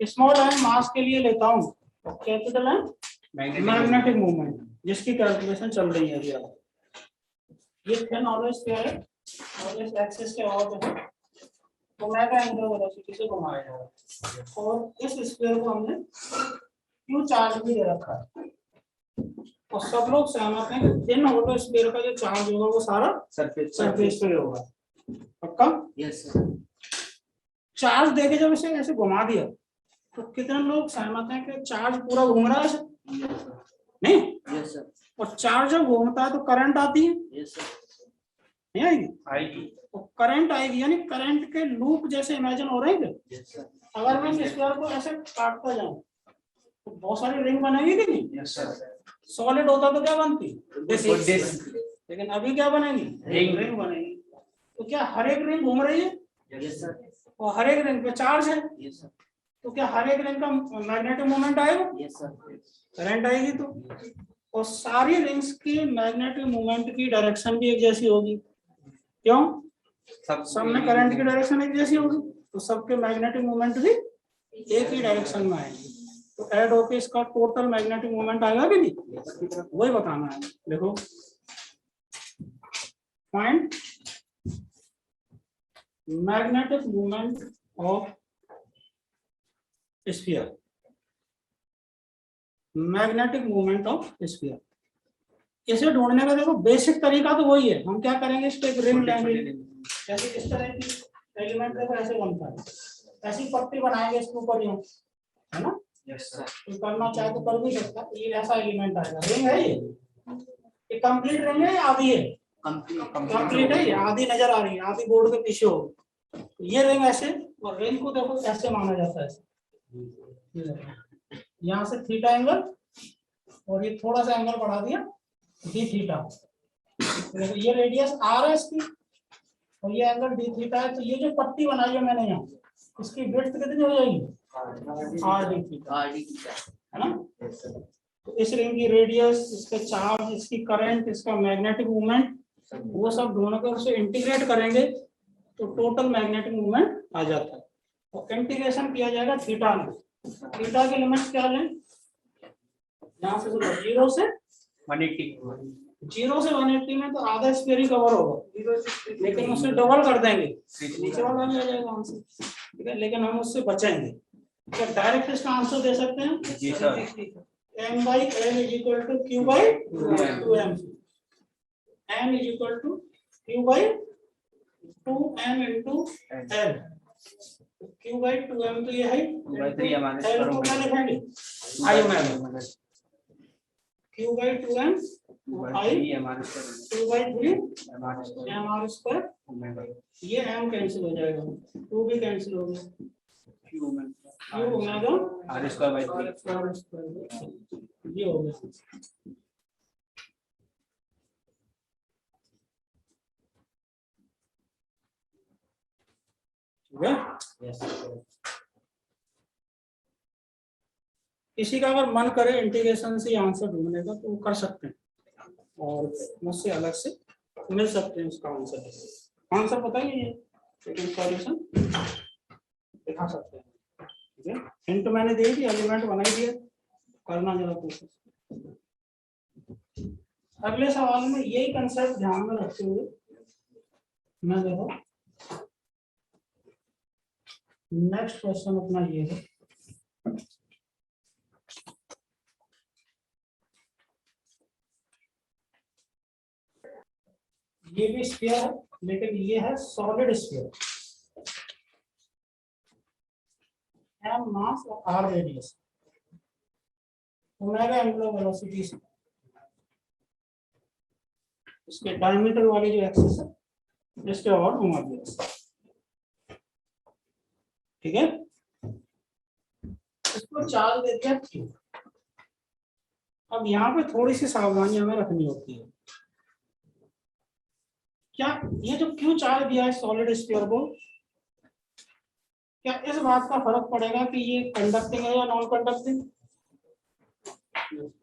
स्मॉल m मास के लिए लेता हूँ, कैपिटल M मैग्नेटिक मूवमेंट जिसकी कैलकुलेशन चल रही है अभी। आप ये थिन हॉलो स्फीयर है और इस एक्सिस के और पे ओमेगा एंगुलर वेलोसिटी से घुमाया जा रहा है, और इस स्फीयर को हमने क्यू चार्ज भी दे रखा है। और सब लोग सहमत हैं कि थिन हॉलो स्फीयर का जो चार्ज होगा वो सारा सरफेस पे होगा, पक्का। Yes sir. चार्ज देके जब इसे ऐसे घुमा दिया तो कितने लोग सहमत हैं कि चार्ज पूरा घूम रहा है नहीं। Yes sir. और चार्ज जब घूमता है तो करंट आती है, यस सर। नहीं आएगी। आएगी। तो करंट आएगी, यानी करंट के लूप जैसे इमेजिन हो रहे हैं। Yes sir. अगर मैं इस स्क्वायर को ऐसे काटता जाऊं तो बहुत सारी रिंग बनेगी कि नहीं। Yes sir. सॉलिड होता तो क्या बनती, डिस्क। लेकिन अभी क्या बनेगी, रिंग बनेगी। तो क्या हर एक रिंग घूम रही है, यस सर। और हर एक रिंग पे चार्ज है, यस सर। तो क्या हर एक रिंग का मैग्नेटिक मोमेंट आएगा, यस सर। करंट आएगी। तो और सारी रिंग्स की मैग्नेटिक मोमेंट की डायरेक्शन भी एक जैसी होगी, क्यों, सब में करंट की डायरेक्शन एक जैसी होगी, तो सबके मैग्नेटिक मोमेंट भी एक ही डायरेक्शन में आएंगे। तो ऐड होके इसका टोटल मैग्नेटिक मोमेंट आएगा कि नहीं, वही बताना है। देखो find magnetic moment of sphere, magnetic moment of sphere. इसे ढूंढने का देखो बेसिक तरीका तो वही है। हम क्या करेंगे, इसको एक रिंग लेंगे, जैसे इस तरह की एलिमेंट देखो ऐसे बनता है, ऐसी पट्टी बनाएंगे इसके ऊपर यूं, है ना। Yes sir. तो करना चाहे तो कर भी सकता है। ये ऐसा एलिमेंट आएगा, रिंग है ये कंप्लीट रिंग है या आधी है, कंप्लीट है, ये आधी नजर आ रही है, आधी बोर्ड के पीछे होगी। ये रिंग ऐसे, और रिंग को देखो ऐसे माना जाता है, यहाँ से थीटा एंगल, और ये थोड़ा सा एंगल बढ़ा दिया डी थीटा। देखो ये रेडियस आर है इसकी, और ये एंगल डी थीटा है। तो ये जो पट्टी बनाई है मैंने यहाँ, इसकी विड्थ कितनी हो जाएगी, आर डी थीटा, है ना। तो इस रिंग की रेडियस, इसका चार्ज, इसकी करंट, इसका मैग्नेटिक मूवमेंट, वो सब ढूंढ कर उसे इंटीग्रेट करेंगे तो टोटल मैग्नेटिक मूवमेंट आ जाता है। तो इंटीग्रेशन किया जाएगा थीटा में। थीटा की लिमिट्स क्या लें, यहाँ से 0 से 180 0 से 180 में तो आधा स्क्वायर ही कवर होगा, लेकिन उससे डबल कर देंगे नीचे वाला भी आ जाएगा आंसर, ठीक है। लेकिन हम उससे बचेंगे। क्या डायरेक्ट इसका आंसर दे सकते हैं, जी sir. m by l is equal to q by 2m, m is equal to q by 2m into l, q by 2m तो ये है, l को क्या लिखेंगे, i omega, q by 2m i 2 by 3 mr square. ये m cancel हो जाएगा, 2 भी कैंसिल हो गया, q omega r square by 3 ये हो गया। ठीक है, किसी का अगर मन करे इंटीग्रेशन से आंसर ढूंढने का तो वो कर सकते हैं, और मुझसे अलग से मिल सकते हैं उसका आंसर। आंसर बताइए, लेकिन सॉल्यूशन दिखा सकते हैं, ठीक है। हिंट मैंने दे दी, एलिमेंट बना ही दिया, करना जरा कोशिश। अगले सवाल में यही कंसेप्ट ध्यान में रखते हुए मैं देखो नेक्स्ट क्वेश्चन अपना ये है, ये भी स्फीयर है लेकिन ये है सॉलिड स्फीयर, एम मास और R radius, omega angular velocity, इसके डायमीटर वाली जो एक्सिस है जिसके और घुमा दिया। ठीक है, इसको चार्ज दे दिया Q। अब यहाँ पे थोड़ी सी सावधानी हमें रखनी होती है। क्या ये जो Q चार्ज दिया है सॉलिड स्फीयर को, क्या इस बात का फर्क पड़ेगा कि ये कंडक्टिंग है या non conducting?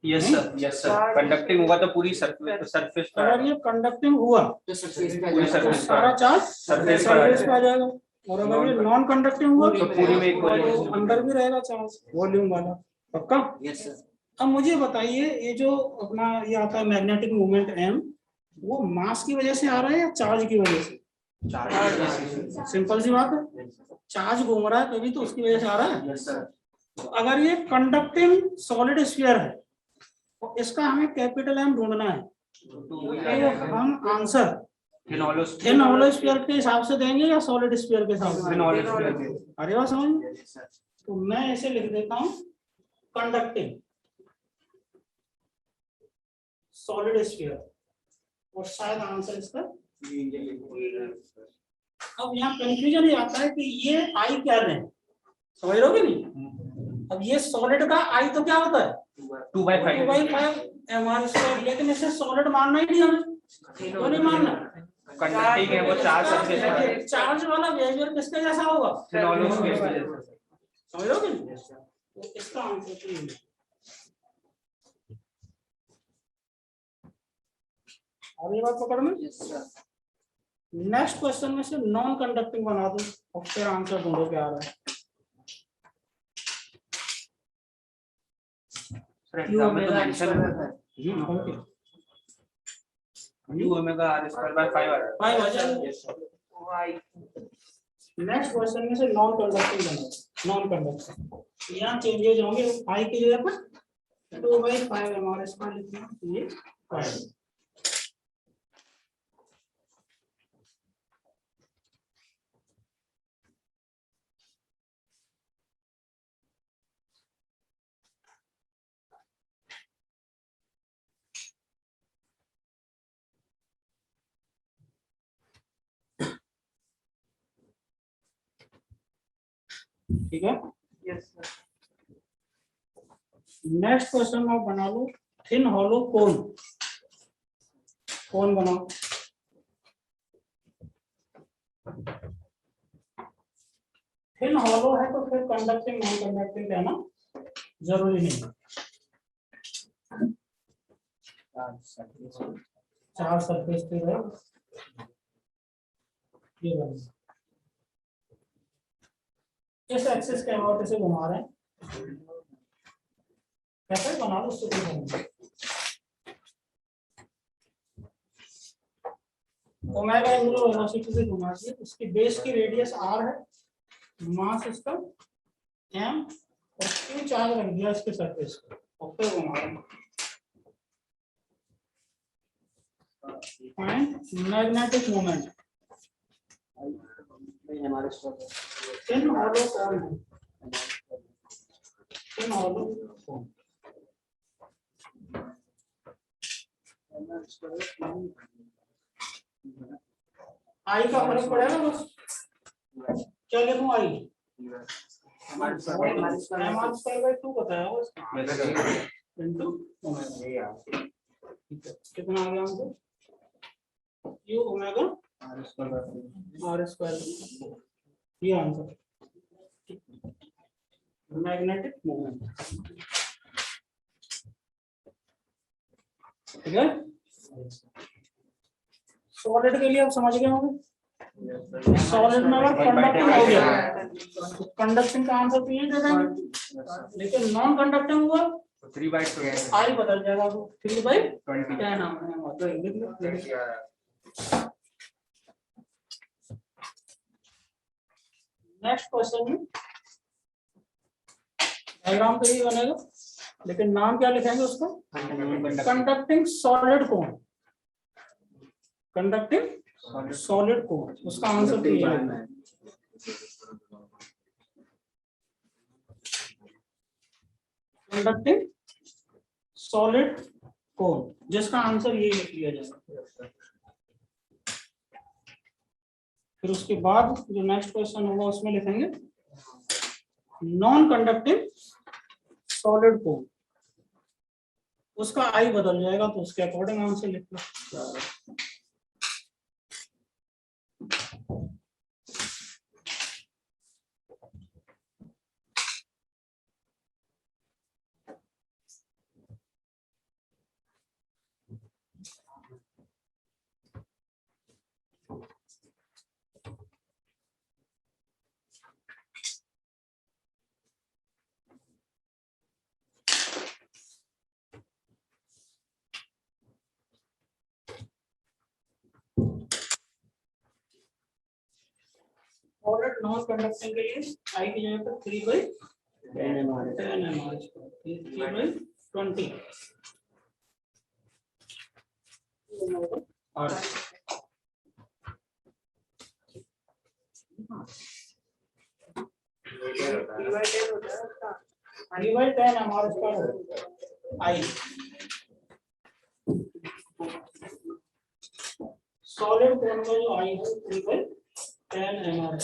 Yes sir, conducting होगा तो पूरी सरफेस पर अगर ये कंडक्टिंग हुआ तो सरफेस पे आ पूरी जाएगा। तो surface सारा चार्ज surface पर आ सरफेस पे आ जाएगा, और अगर ये नॉन कंडक्टिंग हुआ तो पूरी में एक तो अंदर भी रहेगा चार्ज, वॉल्यूम वाला। पक्का? Yes sir. अब मुझे बताइए, ये जो अपना ये आता है मैग्नेटिक मोमेंट m, वो मास की वजह से आ रहा है या चार्ज की वजह से? सिंपल सी बात है, चार्ज घूम रहा है तभी तो उसकी वजह से आ रहा है। यस सर, तो अगर ये कंडक्टिंग सॉलिड स्फीयर है तो इसका हमें कैपिटल M ढूंढना है, तो हम आंसर थिन होलो स्फीयर के हिसाब से देंगे या सॉलिड स्फीयर के हिसाब से? अरे वाह, समझ। तो मैं इसे लिख देता हूं कंडक्टिंग सॉलिड स्फीयर, और शायद आंसर इसका। अब यहाँ कंफ्यूजन ये आता है कि ये आई क्या है, समझ रहे हो कि नहीं? अब ये सॉलिड का आई तो क्या होता है 2/5 mr स्क्वायर, लेकिन इसे सॉलिड मानना ही नहीं हमें, क्यों नहीं मानना? कंडक्टिंग है वो चार्ज सरफेस पर है। चार्ज वाला बिहेवियर किसके जैसा होगा? फिर ऑलमोस्ट स्पेस के जैसा। समझ रहे हो कि नहीं? तो इसका आंसर तो ये है। और ये बात पकड़ में। Yes sir. नेक्स्ट क्वेश्चन में से नॉन कंडक्टिंग बना दो और फिर आंसर ढूंढो क्या आ रहा है। सर एग्जाम में तो मेंशन है ओके, u ओमेगा r²/5 आ रहा है। 5 आ जाएगा। यस सर, नेक्स्ट क्वेश्चन में से नॉन कंडक्टिंग बनाओ, नॉन कंडक्टिंग। यहाँ चेंजेस होंगे, आई की जगह पर 2/5 हमारे इसका लिखना, ये 5। ठीक है, यस सर, नेक्स्ट क्वेश्चन आप बना लो थिन हॉलो कोन। कोन बनाओ। थिन हॉलो है तो फिर कंडक्टिंग नॉन कंडक्टिंग कहना जरूरी नहीं है। चार सरफेस पे है, ये बना इस एक्सिस के अबाउट इसे घुमा रहे हैं, कैसे बना लो उससे कोई फर्क नहीं। ओमेगा एंगुलर वेलोसिटी से घुमा दिए, इसकी बेस की रेडियस r है, मास इसका m, और Q चार्ज रख दिया इसके सरफेस पे और फिर घुमा रहे हैं। मैग्नेटिक मोमेंट हमारे थिन हॉलो कोन है, थिन हॉलो कोन। आई का फर्क पड़ेगा बस, क्या लिखूं आई? m/2 बताया उसका इनटू ओमेगा, कितना आ गया हमको? Q ओमेगा r², ये आंसर मैग्नेटिक मोमेंट। ठीक है, सॉलिड के लिए आप समझ गए होंगे। सॉलिड में अगर कंडक्टिंग हो गया तो कंडक्टिंग का आंसर तो ये दे देंगे, लेकिन नॉन कंडक्टिंग हुआ 3/2 आई बदल जाएगा, वो 3/10 क्या नाम है तो लिख लो। नेक्स्ट क्वेश्चन में डायग्राम तो यही बनेगा, लेकिन नाम क्या लिखेंगे उसका? कंडक्टिंग सॉलिड कोन। कंडक्टिंग सॉलिड कोर, उसका आंसर तो ये है। कंडक्टिंग सॉलिड कोर, जिसका आंसर ये लिख लिया जाएगा। फिर उसके बाद जो नेक्स्ट क्वेश्चन होगा उसमें लिखेंगे नॉन कंडक्टिंग सॉलिड कोर, उसका आई बदल जाएगा तो उसके अकॉर्डिंग आंसर लिख लो। सॉलिड नॉन कंडक्टिंग के लिए आई की जगह पर 3/10 और डिवाइड हमारे पास आई सॉलिड कोर में जो आई है 3/10 mR।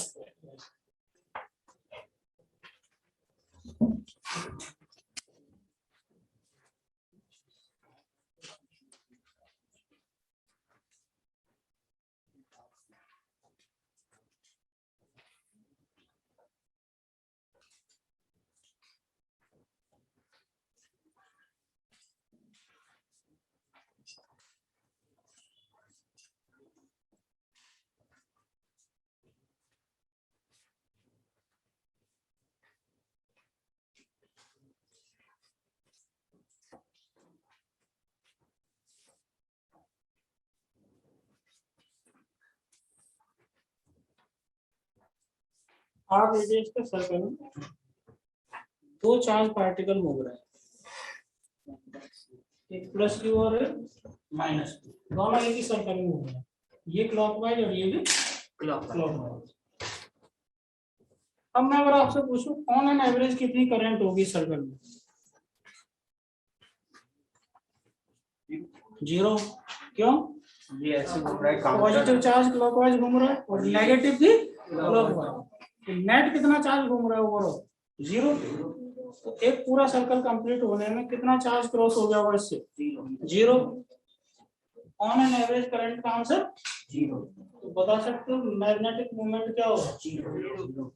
आप रेडियस के सर्कल में दो चार्ज पार्टिकल मूव रहे हैं, एक प्लस क्यू और माइनस क्यू, दोनों एक ही सर्कल में मूव रहे हैं, ये क्लॉकवाइज और ये भी क्लॉकवाइज। अब मैं अगर आपसे पूछूं ऑन एन एवरेज कितनी करंट होगी सर्कल में? 0। क्यों? ये ऐसे घूम रहा है, पॉजिटिव चार्ज क्लॉकवाइज घूम रहा है और नेगेटिव भी क्लॉकवाइज। नेट कितना चार्ज घूम रहा है ओवरऑल? 0। तो एक पूरा सर्कल कंप्लीट होने में कितना चार्ज क्रॉस हो गया होगा इससे? 0। ऑन एन एवरेज करंट का आंसर 0। तो बता सकते हो मैग्नेटिक मोमेंट क्या होगा? 0।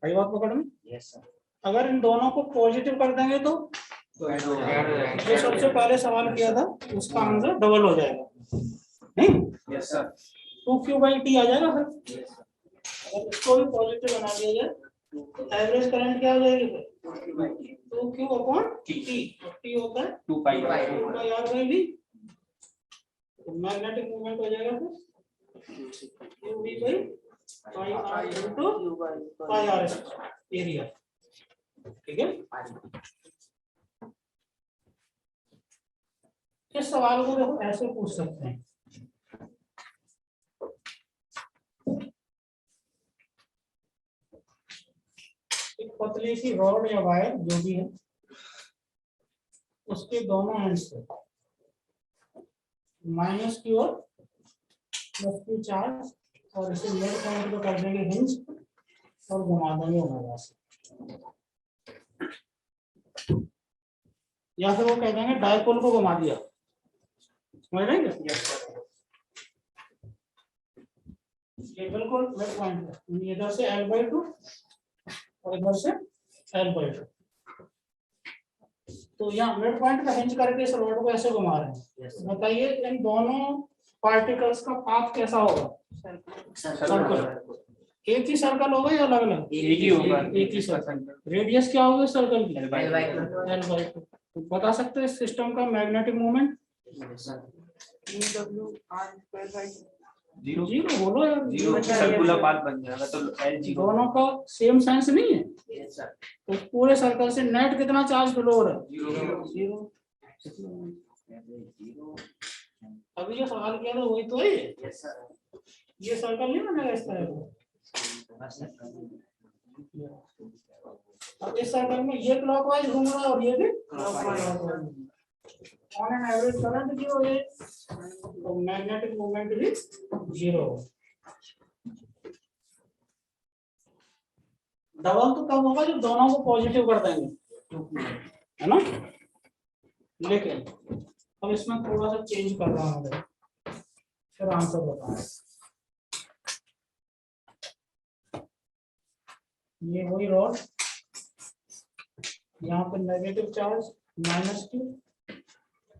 सही बात पकड़ में? Yes sir. अगर इन दोनों को पॉजिटिव कर देंगे तो जो सबसे पहले सवाल किया था उसका आंसर डबल हो जाएगा, नहीं? Yes sir. 2q/t आ जाएगा फिर। अगर इसको भी पॉजिटिव बना दिया जाए तो एवरेज करंट क्या हो जाएगी फिर? 2q/t। t होता है 2πr/v। मैग्नेटिक मोमेंट हो जाएगा फिर qv/πr एरिया। ठीक है, इस सवाल को देखो ऐसे पूछ सकते हैं, एक पतली सी रॉड या वायर जो भी है उसके दोनों एंड से माइनस की ओर प्लस की चार्ज और इसे मिड पॉइंट पे कर देंगे हिंज और घुमा देंगे ओमेगा से, या फिर वो कह देंगे डायपोल को घुमा दिया। समझ रहे हैं? ये बिल्कुल मिड पॉइंट है, इधर से L/2 और इधर से L/2। तो यहाँ मिड पॉइंट का हिंज करके इस रॉड को ऐसे घुमा रहे हैं। बताइए इन दोनों पार्टिकल्स का पाथ कैसा होगा? सर्कल। एक ही सर्कल होगा या अलग अलग? एक ही होगा। एक ही सर्कल। रेडियस क्या होगा सर्कल की? L/2। तो बता सकते हैं सिस्टम का मैग्नेटिक मोमेंट? जीरो जीरो बोलो यार, जीरो सर्कुलर पाथ बन जाएगा तो एल जीरो। दोनों का सेम साइंस नहीं है, यस सर। तो पूरे सर्कल से नेट कितना चार्ज फ्लो हो रहा है? जीरो। जीरो। अभी जो सवाल किया था वही तो है, यस सर। ये सर्कल नहीं बनेगा इस तरह का। अब इस सर्कल में ये क्लॉकवाइज घूम रहा है और ये भी clockwise. On an average current zero है, तो मैग्नेटिक मोमेंट भी जीरो। डबल तो तब होगा जब दोनों को पॉजिटिव कर देंगे, है ना। लेकिन अब इसमें थोड़ा सा चेंज कर रहा हूँ, फिर आंसर बताएं। ये वही रॉड, यहाँ पे नेगेटिव चार्ज माइनस क्यू,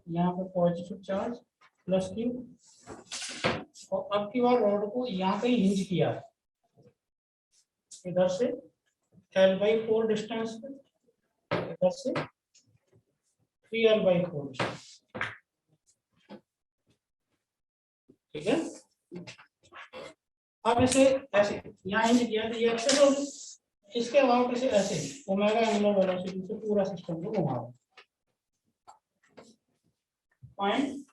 यहाँ पे पॉजिटिव चार्ज प्लस क्यू, और अब की बार रॉड को यहाँ पे हिंज किया है, इधर से L/4 डिस्टेंस पे, इधर से 3L/4 डिस्टेंस, ठीक है। अब इसे ऐसे यहाँ हिंज किया तो ये एक्सेस होगी, इसके अलावा इसे ऐसे ओमेगा एंगुलर वेलोसिटी से पूरा सिस्टम को घुमाओ। Find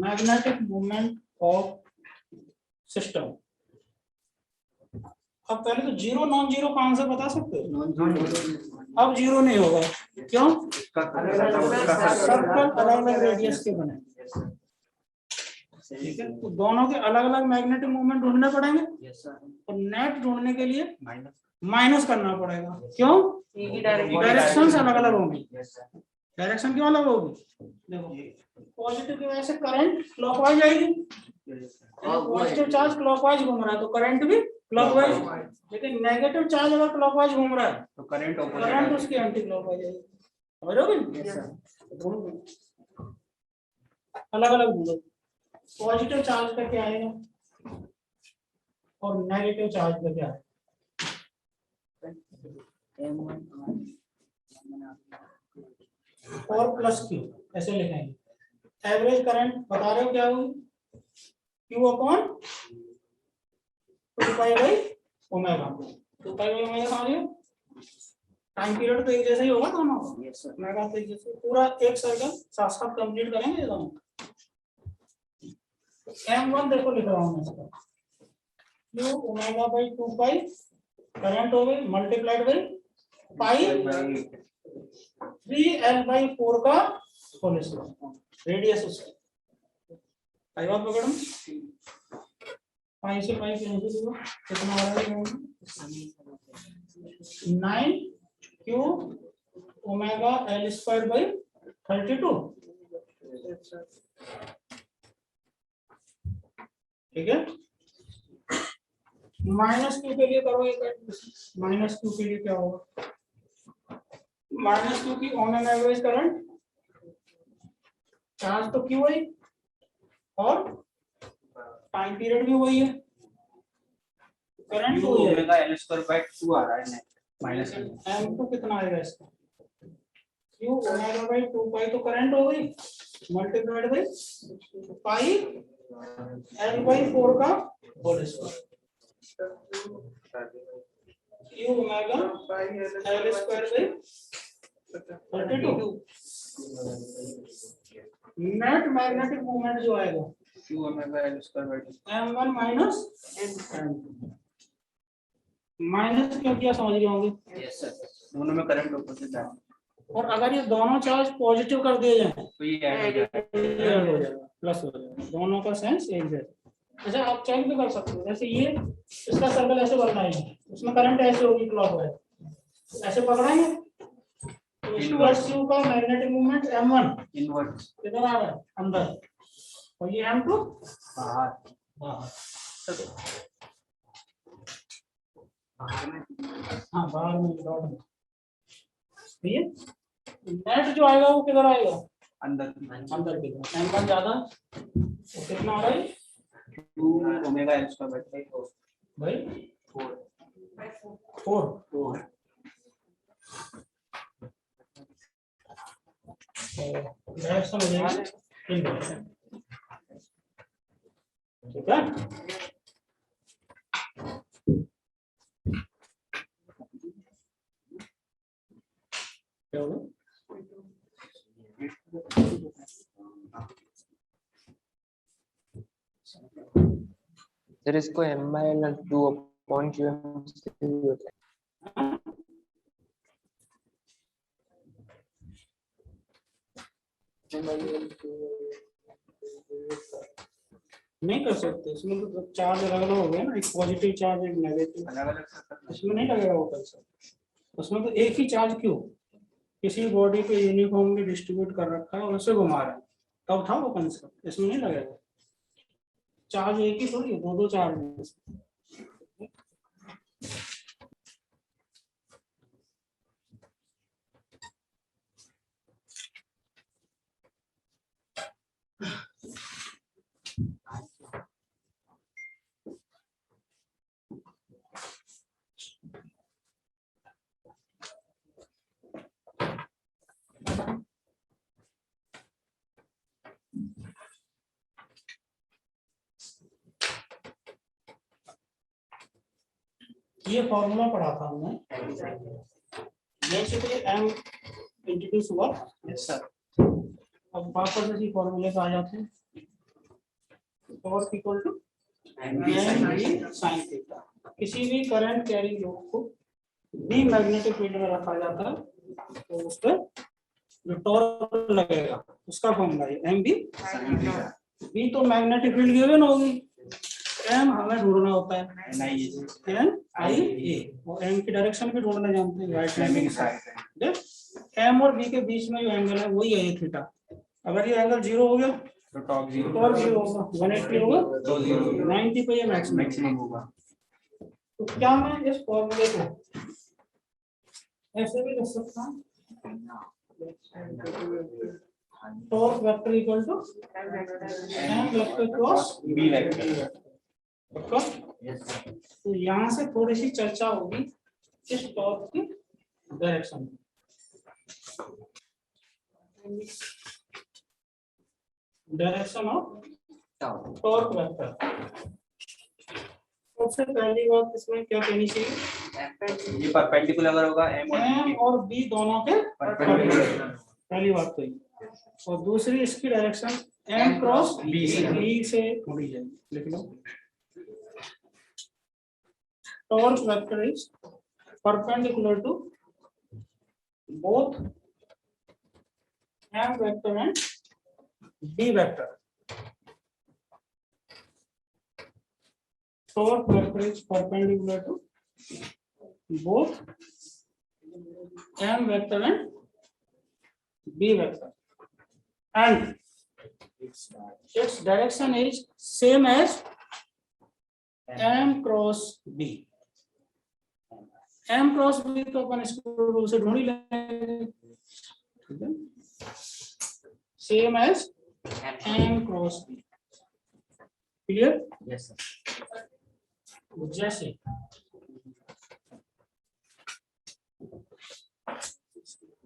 magnetic moment of system. अब पहले तो जीरो नॉन जीरो का आंसर बता सकते हो? अब जीरो नहीं होगा, क्यों? सर्कल अलग अलग रेडियस के बने, ठीक है। तो दोनों के अलग अलग मैग्नेटिक मोमेंट ढूंढने पड़ेंगे, यस सर। और नेट ढूंढने के लिए माइनस माइनस करना पड़ेगा, क्यों? डायरेक्शन अलग अलग होंगी, यस सर। डायरेक्शन क्यों अलग होगी? देखो पॉजिटिव की वजह से करंट क्लॉकवाइज आएगी, पॉजिटिव चार्ज क्लॉकवाइज घूम रहा है तो करंट भी क्लॉकवाइज, लेकिन नेगेटिव चार्ज अगर क्लॉकवाइज घूम रहा है तो करंट करंट उसकी एंटी क्लॉकवाइज आएगी, समझोगे? Yes sir. अलग अलग ढूंढो, पॉजिटिव चार्ज का क्या आएगा और नेगेटिव चार्ज का क्या है? और प्लस क्यू ऐसे लिखेंगे। एवरेज करंट बता रहे हो क्या होगी? Q upon 2π/ओमेगा। 2π/ओमेगा समझ रहे हो? टाइम पीरियड तो एक जैसा ही होगा दोनों, यस सर। ओमेगा तो एक जैसे, पूरा एक सर्कल साथ साथ कंप्लीट करेंगे दोनों। M1 देखो लिख रहा हूँ मैं इसका, क्यू ओमेगा/2π करंट हो गई मल्टीप्लाइड बाई पाई 3L/4 का होल स्क्वायर रेडियस उसका। पाई बात पकड़ में, पाई से पाई कैंसिल हुआ, कितना आ रहा है? 9 क्यू ओमेगा L²/32, ठीक है। माइनस क्यू के लिए करो एक, माइनस क्यू के लिए क्या होगा? माइनस क्यू की on an average current, charge तो क्यू है और टाइम पीरियड भी वही है, करंट वही है, ओमेगा L²/2 आ रहा है नेट माइनस M2 कितना आएगा इसका? क्यू ओमेगा/2π तो करंट हो गई मल्टीप्लाइड बाई पाई L/4 का whole square, Q omega L²/32। Net magnetic moment जो आएगा Q omega L²/2 M1 minus M2। Minus क्यों किया समझ गए होंगे? Yes sir. दोनों में करंट ऑपोजिट है, और अगर ये दोनों चार्ज पॉजिटिव कर दिए जाए तो ये ऐड हो जाएगा, ऐड हो जाएगा, प्लस हो जाएगा, दोनों का सेंस एक जैसा। अच्छा आप चेक भी कर सकते हो, जैसे ये इसका सर्कल ऐसे बनना है, उसमें करंट ऐसे होगी क्लॉकवाइज, ऐसे पकड़ेंगे तो इनवर्स क्यू का मैग्नेटिक मोमेंट M1 इनवर्स किधर आ रहा है? अंदर, और ये M2 बाहर। बाहर। हाँ बाहर में डॉट में, ठीक है। नेट जो आएगा वो किधर आएगा? अंदर अंदर की तरफ। M1 ज्यादा तो कितना आ रहा है? 2 ओमेगा L²/2 भाई 4 डायरेक्शन हो जाएगा इन डायरेक्शन। ठीक है। क्या होगा? सर इसको m/2/qm से भी होता है। नहीं कर सकते इसमें, तो चार्ज अलग अलग हो गया ना, एक पॉजिटिव चार्ज एक नेगेटिव, अलग अलग इसमें नहीं लगेगा वो कंसेप्ट। उसमें तो एक ही चार्ज क्यों, किसी बॉडी पे यूनिफॉर्मली डिस्ट्रीब्यूट कर रखा है और उसे घुमा रहा है, तब था वो कंसेप्ट, इसमें नहीं लगेगा। चार्ज एक ही थोड़ी, दो दो चार्ज है। ये फॉर्मूला पढ़ा था हमने, बेसिकली एम इंट्रोड्यूस हुआ। Yes sir. अब वापस इसी फॉर्मूले पे आ जाते हैं, torque equal to M B sine theta. किसी भी करंट कैरिंग लोड को बी मैग्नेटिक फील्ड में रखा जाता है तो उस पर जो टॉर्क लगेगा उसका फॉर्मूला है M B sine theta. B तो मैग्नेटिक फील्ड गिवन होगी, एम हमें ढूंढना होता है एन आई ए, और एम की डायरेक्शन भी ढूंढना जानते हैं, राइट हैंड साइड। एम और बी के बीच में जो एंगल है वही है ये थीटा। अगर ये एंगल 0 हो गया तो टॉप 0 टॉर्क 0 होगा, 180 होगा, 90 पे ये मैक्सिमम होगा। तो क्या मैं इस फॉर्मूले को ऐसे भी लिख सकता हूँ, torque vector equal to M vector cross B vector. तो यहाँ से थोड़ी सी चर्चा होगी इस टॉर्क की डायरेक्शन में। डायरेक्शन ऑफ टॉर्क वेक्टर, सबसे पहली बात इसमें क्या कहनी चाहिए, ये परपेंडिकुलर होगा एम और बी दोनों के परपेंडिकुलर। पहली बात तो ये, और दूसरी इसकी डायरेक्शन एम क्रॉस बी से थोड़ी जाएगी, लिख लो। Torque vector is perpendicular to both M vector and B vector. Torque vector is perpendicular to both m vector and b vector, and its direction is same as m cross b. m cross b तो अपन इसको rule से ढूंढ ही लेंगे, ठीक है, same as m cross b। Clear? Yes sir. जैसे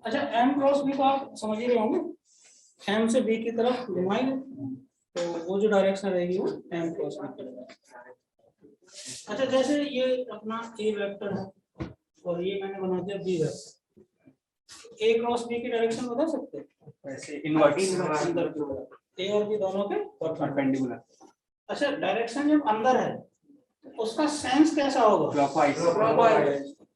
अच्छा m cross b को आप समझ ही रहे होंगे, m से b की तरफ घुमाएंगे तो वो जो डायरेक्शन रहेगी वो m क्रॉस b की रहेगी। अच्छा जैसे ये अपना a वेक्टर है और ये मैंने बना दिया b vector, a cross b की डायरेक्शन बता सकते हैं ऐसे इनवर्स अंदर की तरफ, a और b दोनों के परपेंडिकुलर। अच्छा डायरेक्शन जब अंदर है तो उसका सेंस कैसा होगा, क्लॉकवाइज।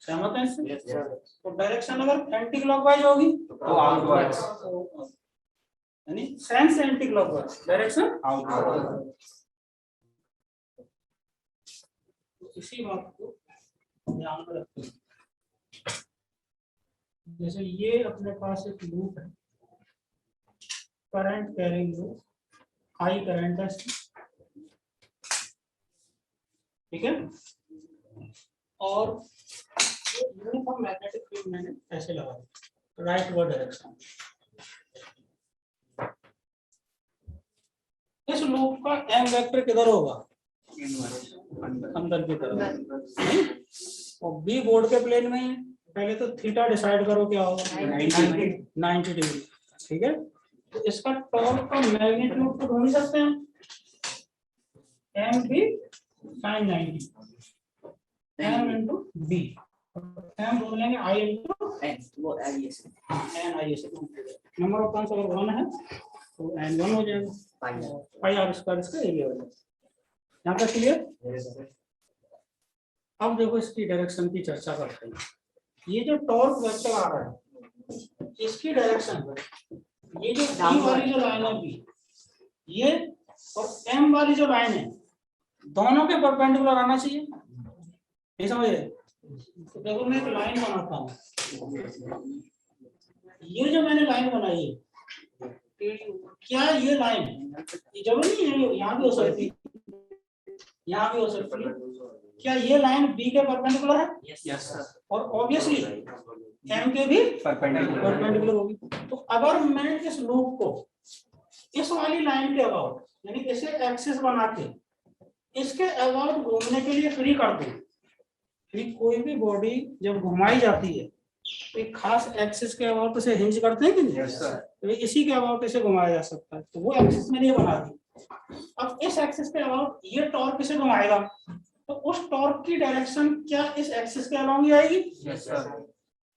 सहमत हैं इससे? तो डायरेक्शन अगर एंटी क्लॉकवाइज होगी तो आउटवर्ड्स, यानी sense anti clockwise, direction outwards. इसी बात को ध्यान में रखते, जैसे ये अपने पास एक लूप है, current carrying loop, high current है, ठीक है, और यूनिफॉर्म मैग्नेटिक फील्ड मैंने ऐसे लगा दिया राइट वर्ड डायरेक्शन। इस लूप का एम वेक्टर किधर होगा, अंदर की तरफ, और बी बोर्ड के प्लेन में है। पहले तो थीटा डिसाइड करो क्या होगा, 90 डिग्री, ठीक है। तो इसका टॉर्क का मैग्नीट्यूड तो ढूंढ सकते हैं, M B sine 90 M into B, M बोल लेंगे आई इंटू एन आई से। नंबर ऑफ टर्न्स अगर 1 है तो एन 1 हो जाएगा, पाई आर स्क्वायर इसका एरिया हो जाएगा। यहाँ तक क्लियर? अब देखो इसकी डायरेक्शन की चर्चा करते हैं। ये जो टॉर्क वेक्टर आ रहा है इसकी डायरेक्शन, ये जो डी वाली जो लाइन है बी, ये और एम वाली जो लाइन है दोनों के परपेंडिकुलर आना चाहिए, ये समझ रहे? तो देखो मैं एक लाइन बनाता हूँ, ये जो मैंने लाइन बनाई है, क्या ये लाइन, ये जरूरी नहीं है यहाँ भी हो सकती है, यहाँ भी हो सकती है, क्या ये लाइन बी के परपेंडिकुलर है? Yes sir. और ऑब्वियसली एम के भी परपेंडिकुलर होगी। तो अगर मैं इस लूप को इस वाली लाइन के अबाउट, यानी इसे एक्सिस बना के इसके अबाउट घूमने के लिए फ्री कर दूं, यानी कोई भी बॉडी जब घुमाई जाती है तो एक खास एक्सिस के अबाउट इसे हिंज करते हैं कि नहीं? Yes sir. तो इसी के अबाउट इसे घुमाया जा सकता है, तो वो एक्सिस मैंने ये बना दी। अब इस एक्सिस के अबाउट ये टॉर्क इसे घुमाएगा, तो उस टॉर्क की डायरेक्शन क्या इस एक्सिस के अलोंग ही आएगी? Yes sir.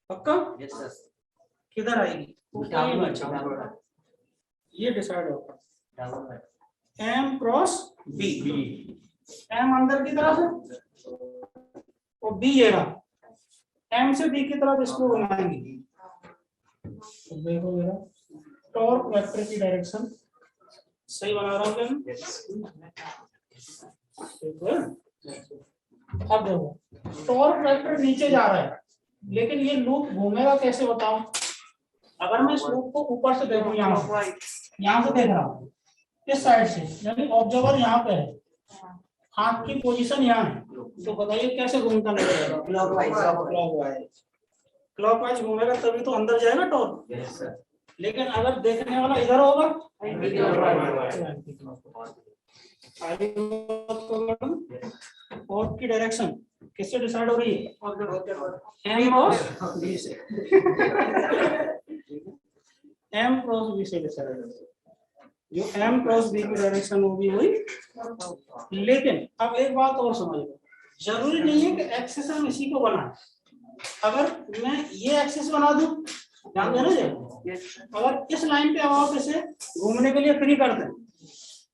पक्का? Yes sir. किधर आएगी? ये डिसाइड होगा एम क्रॉस बी, एम अंदर की तरफ है और बी ये रहा, एम से बी की तरफ इसको घुमाएंगे। तो देखो मेरा टॉर्क वेक्टर की डायरेक्शन सही बना रहा हूँ क्या मैं? देखो अब देखो टॉर्क वेक्टर नीचे जा रहा है, लेकिन ये लूप घूमेगा कैसे बताओ? अगर मैं इस लूप को ऊपर से देखूं, यहाँ से देख रहा हूँ इस साइड से, यानी ऑब्जर्वर यहाँ पे है, हाथ की पोजीशन यहाँ है, तो बताइए कैसे घूमता लगेगा? क्लॉकवाइज घूमेगा तभी तो अंदर जाएगा टॉर्क। लेकिन अगर देखने वाला इधर होगा, टॉर्क की डायरेक्शन किससे डिसाइड हो रही है? एम क्रॉस बी से। एम क्रॉस बी से डिसाइड हो रही है, जो एम क्रॉस बी की डायरेक्शन होगी वही। लेकिन अब एक बात और समझ लो, जरूरी नहीं है कि एक्सिस हम इसी को बनाएं। अगर मैं ये एक्सिस बना दूं, ध्यान देना चाहिए, अगर इस लाइन के अबाउट इसे घूमने के लिए फ्री कर दें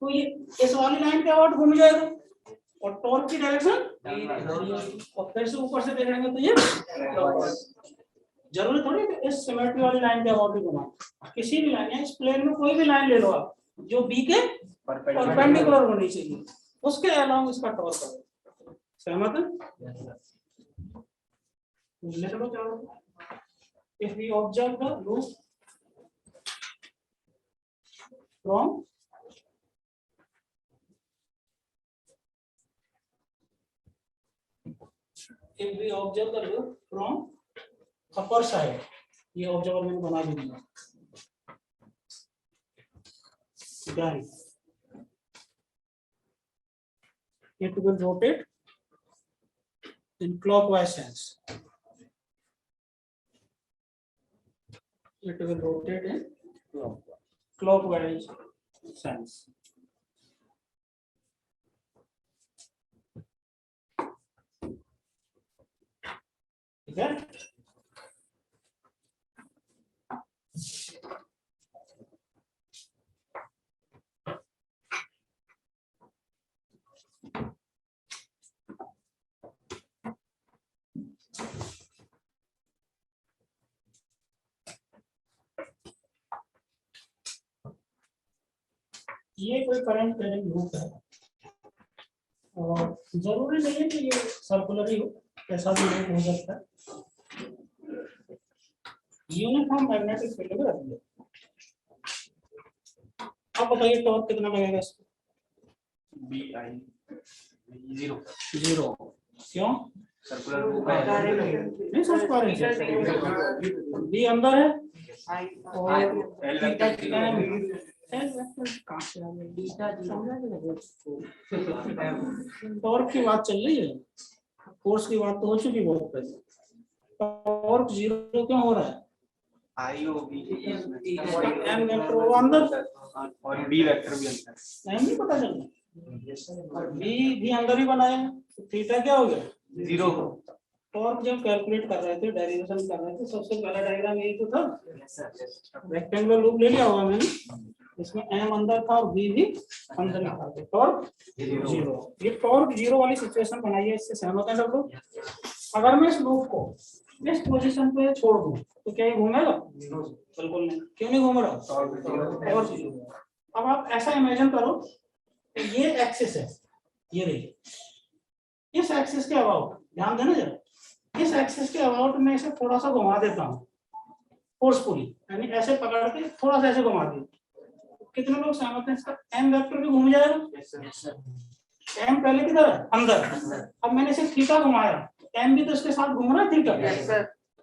तो ये इस वाली लाइन के अबाउट घूम जाएगा और टॉर्क की डायरेक्शन, और फिर से ऊपर से देखेंगे तो ये जरूरी थोड़ी कि इस सिमेट्री वाली लाइन के अबाउट ही घुमाएं। किसी भी लाइन, इस प्लेन में कोई भी लाइन ले लो आप, जो बी के परपेंडिकुलर होनी चाहिए, उसके अलावा इसका टॉर्क है। सहमत है? लिख लो चारों। If we observe the loop from upper side, ये ऑब्जर्वर मैंने बना भी दिया, then it will rotate in clockwise sense. It will rotate in clockwise sense. ठीक है? ये कोई करंट कैरिंग लूप है और जरूरी नहीं है कि ये सर्कुलर ही हो, ऐसा भी लूप हो सकता है। यूनिफॉर्म मैग्नेटिक फील्ड में रखिए। अब बताइए टॉर्क कितना लगेगा इसको? जीरो। क्यों? सर्कुलर नहीं सोच पा रहे, बी अंदर है टॉर्क की बात चल रही है, फोर्स की बात तो हो चुकी बहुत पहले। टॉर्क जीरो क्यों हो रहा है? एम वेक्टर वो अंदर और बी वेक्टर भी अंदर। एम नहीं पता चल रहा, और भी अंदर ही बनाया, तो थीटा क्या हो गया 0। टॉर्क जब कैलकुलेट कर रहे थे, डेरिवेशन कर रहे थे, सबसे पहला डायग्राम यही तो था, रेक्टेंगुलर लूप ले लिया होगा मैंने, इसमें m अंदर था और v भी अंदर था, तो टॉर्क 0। ये टॉर्क 0 वाली सिचुएशन बनाई है, इससे सहमत है सब लोग? अगर मैं इस लूप को इस पोजीशन पे छोड़ दूं तो क्या ये घूमेगा? बिल्कुल नहीं। क्यों नहीं घूम रहा? टॉर्क 0। अब आप ऐसा इमेजिन करो, ये एक्सिस है, ये रही, इस एक्सिस के अबाउट ध्यान देना जरा, इस एक्सिस के अबाउट में इसे थोड़ा सा घुमा देता हूँ फोर्सफुली, यानी ऐसे पकड़ के थोड़ा सा ऐसे घुमा दिया, कितने लोग सहमत हैं इसका? m वेक्टर भी घूम जाएगा। m पहले किधर है? अंदर। अब मैंने इसे थीटा घुमाया, m भी तो इसके साथ घूम रहा है थीटा,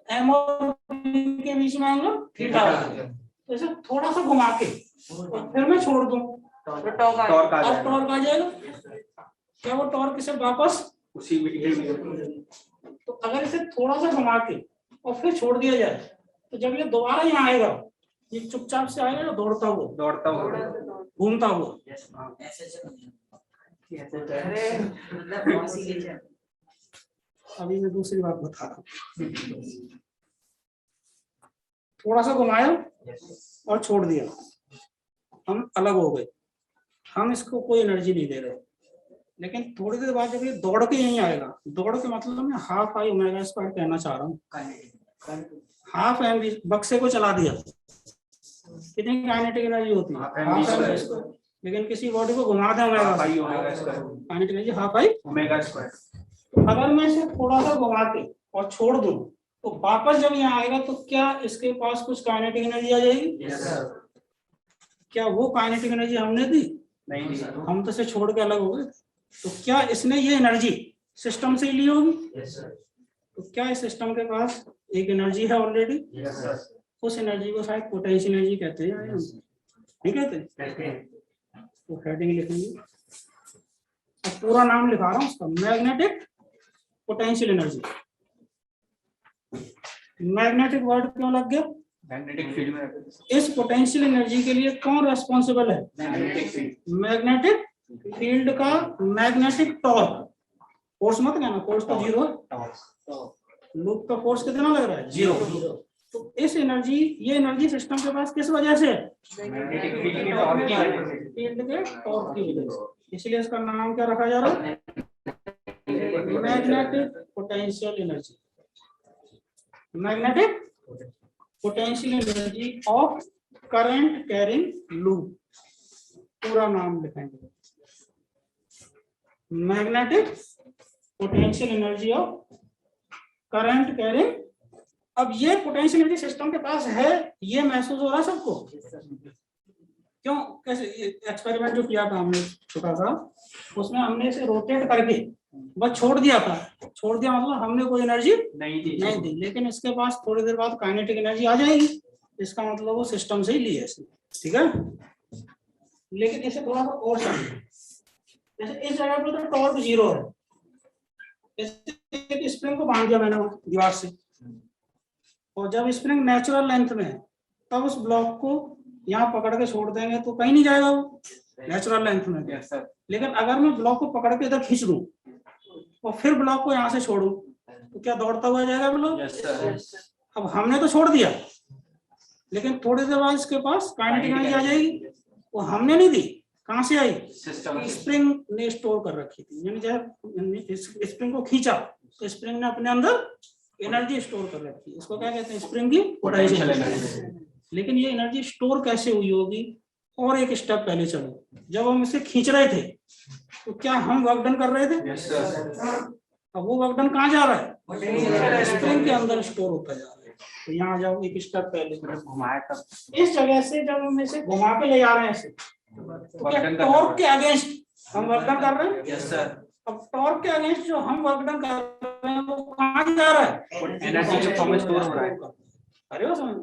m और b के बीच में एंगल थीटा हो गया, तो इसे थोड़ा सा घुमा के और फिर मैं छोड़ दूं टॉर्क आ टॉर्क आ जाएगा। क्या वो टॉर्क इसे वापस उसी में। तो अगर इसे थोड़ा सा घुमा के और फिर छोड़ दिया जाए, तो जब ये दोबारा यहाँ आएगा, ये चुपचाप से आएगा, दौड़ता हुआ घूमता हुआ। अभी मैं दूसरी बात बता रहा हूँ, थोड़ा सा घुमाया और छोड़ दिया, हम अलग हो गए, हम इसको कोई एनर्जी नहीं दे रहे, लेकिन थोड़ी देर बाद जब ये दौड़ के यहीं आएगा, दौड़ के मतलब मैं हाफ आई ओमेगा स्क्वायर कहना चाह रहा हूँ, हाफ एम बक्से को चला दिया, कितनी काइनेटिक एनर्जी होती है? Half M square. लेकिन किसी बॉडी को घुमा दें omega kinetic energy half I omega square. तो अगर मैं इसे थोड़ा सा घुमा के और छोड़ दूं, तो वापस जब यहाँ आएगा तो क्या इसके पास कुछ काइनेटिक एनर्जी आ जाएगी? Yes sir. क्या वो काइनेटिक एनर्जी हमने दी? नहीं, हम तो इसे छोड़ के अलग हो गए, तो क्या इसने ये एनर्जी सिस्टम से ही ली होगी? Yes sir. तो क्या इस सिस्टम के पास एक एनर्जी है ऑलरेडी? Yes sir. उस एनर्जी को शायद पोटेंशियल एनर्जी कहते हैं, नहीं कहते? तो हेडिंग लिखेंगे, अब पूरा नाम लिखा रहा हूँ उसका, magnetic potential energy. Magnetic word क्यों लग गया? मैग्नेटिक फील्ड में इस पोटेंशियल एनर्जी के लिए कौन रेस्पॉन्सिबल है? Magnetic field. मैग्नेटिक फील्ड का मैग्नेटिक टॉर्क, फोर्स मत कहना, फोर्स तो 0 है, लूप का फोर्स कितना लग रहा है? 0। तो इस एनर्जी, ये एनर्जी सिस्टम के पास किस वजह से है? मैग्नेटिक फील्ड के टॉर्क की वजह से। फील्ड के टॉर्क की वजह से, इसलिए इसका नाम क्या रखा जा रहा है? Magnetic potential energy. Magnetic potential energy of current carrying loop, पूरा नाम लिखेंगे, magnetic potential energy of current carrying. अब ये पोटेंशियल एनर्जी सिस्टम के पास है, ये महसूस हो रहा है सबको? क्यों? कैसे? एक्सपेरिमेंट जो किया था हमने छोटा सा, उसमें हमने इसे रोटेट करके बस छोड़ दिया था, छोड़ दिया मतलब हमने कोई एनर्जी नहीं दी, लेकिन इसके पास थोड़ी देर बाद काइनेटिक एनर्जी आ जाएगी, इसका मतलब वो सिस्टम से ही ली है इसने, ठीक है? लेकिन इसे थोड़ा सा और समझिए, जैसे इस जगह पर तो टॉर्क 0 है, एक स्प्रिंग को बांध दिया मैंने दीवार से, और जब स्प्रिंग नेचुरल लेंथ में है तब उस ब्लॉक को यहाँ पकड़ के छोड़ देंगे तो कहीं नहीं जाएगा वो नेचुरल लेंथ में। Yes sir. लेकिन अगर मैं ब्लॉक को पकड़ के इधर खींच दूं और फिर ब्लॉक को यहाँ से छोड़ूं तो क्या दौड़ता हुआ जाएगा ब्लॉक? Yes sir. अब हमने तो छोड़ दिया, लेकिन थोड़ी देर बाद इसके पास काइनेटिक एनर्जी आ जाएगी, वो हमने नहीं दी, कहाँ से आई? सिस्टम स्प्रिंग ने स्टोर कर रखी थी, यानी जब स्प्रिंग को खींचा तो स्प्रिंग ने अपने अंदर एनर्जी स्टोर कर रखी है, इसको क्या कहते हैं? स्प्रिंग की पोटेंशियल एनर्जी। लेकिन ये एनर्जी स्टोर कैसे हुई होगी? और एक स्टेप पहले चलो, जब हम इसे खींच रहे थे तो क्या हम वर्क डन कर रहे थे? Yes sir. अब वो वर्क डन कहाँ जा रहा है? स्प्रिंग के अंदर स्टोर होता जा रहा है। तो यहाँ जाओ एक स्टेप पहले, घुमाया तब इस जगह से जब हम इसे घुमा के ले जा रहे हैं ऐसे, तो क्या टॉर्क के अगेंस्ट हम वर्क डन कर रहे हैं? Yes sir. अब टॉर्क के अगेंस्ट जो हम वर्क डन कर रहे हैं वो कहाँ जा रहा है? एनर्जी के फॉर्म में स्टोर हो रहा है। अरे वो समझ,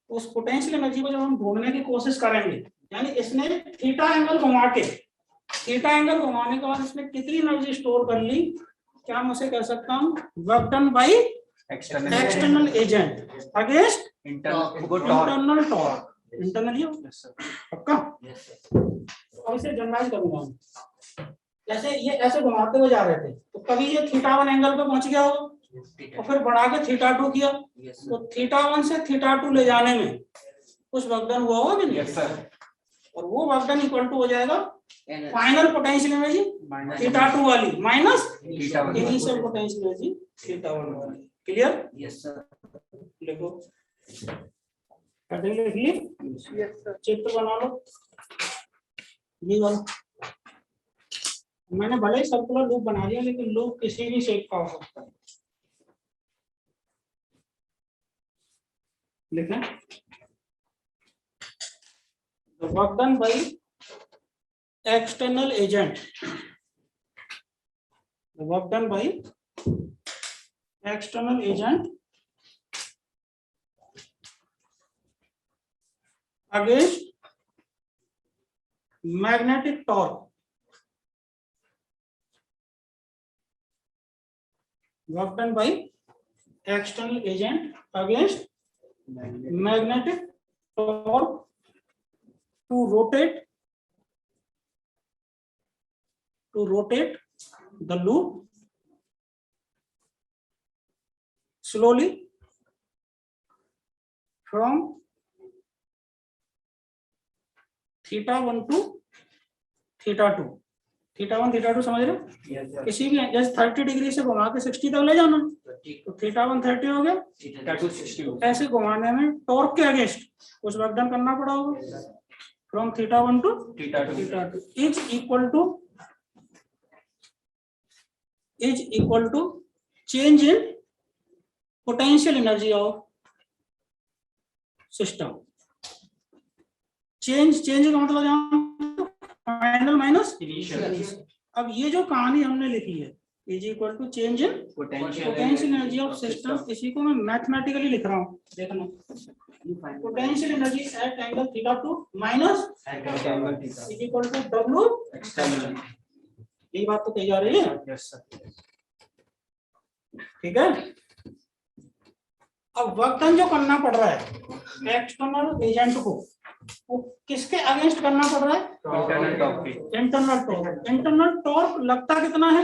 उस पोटेंशियल एनर्जी को जब हम ढूंढने की कोशिश करेंगे, यानी इसने थीटा एंगल घुमा के, थीटा एंगल घुमाने के बाद इसने कितनी एनर्जी स्टोर कर ली, क्या मैं उसे कह सकता हूँ? Work done by external agent against internal torque. Internal ही पक्का? अब इसे जनरलाइज करूंगा। जैसे ये ऐसे घुमाते हुए जा रहे थे तो कभी ये θ1 एंगल पे पहुंच गया होगा और फिर बढ़ा के θ2 किया, तो θ1 से θ2 ले जाने में कुछ वर्कडन हुआ होगा कि नहीं? Yes sir. और वो वर्कडन इक्वल टू हो जाएगा फाइनल पोटेंशियल एनर्जी θ2 वाली माइनस इनिशियल पोटेंशियल एनर्जी θ1 वाली। क्लियर? Yes sir. लिखो, लिख ली, चित्र बना लो। ये वाला मैंने भले ही सर्कुलर लूप बना दिया लेकिन लूप किसी भी शेप का हो सकता है। लिखें, the work done by external agent, the work done by external agent against magnetic torque, work done by external agent against magnetic torque to rotate the loop slowly from θ1 to θ2। θ1 θ2 समझ रहे हो? किसी भी जैसे 30 डिग्री से घुमा के 60 तक ले जाना तो θ1 30 हो गया, θ2 60। ऐसे घुमाने में टॉर्क के अगेंस्ट कुछ वर्कडन करना पड़ा होगा from θ1 to θ2 is equal to change in potential energy of system। Change का मतलब फाइनल माइनस इनिशियल। अब ये जो कहानी हमने लिखी है is equal to change in potential energy of system, इसी को मैं मैथमेटिकली लिख रहा हूँ। देखना, potential energy at angle θ2 minus is equal to W external. यही बात तो कही जा रही है। Yes sir. ठीक है, अब वर्क डन जो करना पड़ रहा है एक्सटर्नल एजेंट को, वो किसके अगेंस्ट करना पड़ रहा है? Internal torque. Internal torque. Internal torque लगता कितना है?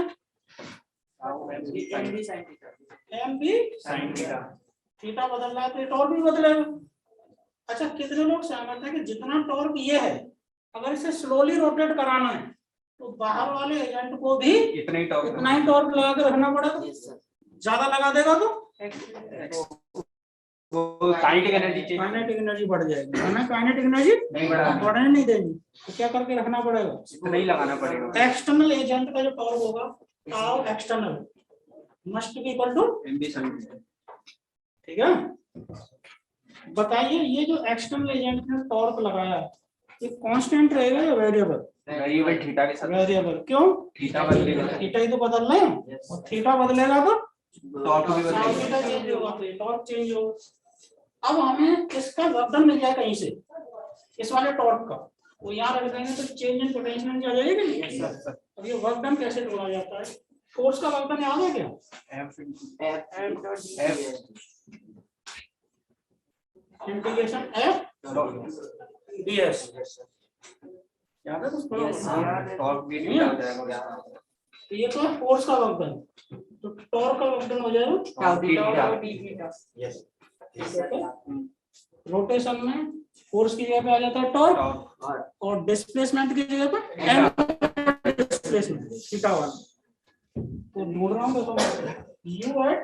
M B sine theta. Theta बदल रहा है तो ये टॉर्क भी बदलेगा। अच्छा, कितने लोग सहमत हैं कि जितना टॉर्क ये है अगर इसे स्लोली रोटेट कराना है तो बाहर वाले एजेंट को भी इतना ही टॉर्क लगा के रखना पड़ेगा? ज्यादा लगा देगा तो काइनेटिक एनर्जी बढ़ जाएगी, हमें काइनेटिक एनर्जी बढ़ने नहीं देनी, तो क्या करके रखना पड़ेगा? इतना ही लगाना पड़ेगा। एक्सटर्नल एजेंट का जो टॉर्क होगा tau external must be equal to MB sine. ठीक है, बताइए ये जो एक्सटर्नल एजेंट ने टॉर्क लगाया ये कांस्टेंट रहेगा या वेरिएबल? वेरिएबल थीटा के साथ। वेरिएबल क्यों? थीटा बदलेगा। थीटा ही तो बदल रहे हैं और थीटा बदलेगा तो टॉर्क भी बदलेगा। चेंज होगा, तो टॉर्क चेंज होगा। अब हमें इसका वर्कडन मिल जाए कहीं से, इस वाले टॉर्क का, वो यहाँ रख देंगे तो चेंज इन पोटेंशियल एनर्जी आ जाएगी कि नहीं? अब ये वर्कडन कैसे ढूंढा जाता है? फोर्स का वर्कडन याद है क्या? इंटीग्रेशन F ds याद है कुछ? टॉर्क भी थीटा हो जाएगा। तो ये तो है फोर्स का वर्कडन, तो टॉर्क का वर्कडन हो जाएगा यस। रोटेशन में फोर्स की जगह पे आ जाता है टॉर्क और डिस्प्लेसमेंट की जगह पे एम डिस्प्लेसमेंट θ1। तो ढूंढ रहा हूँ देखो, u at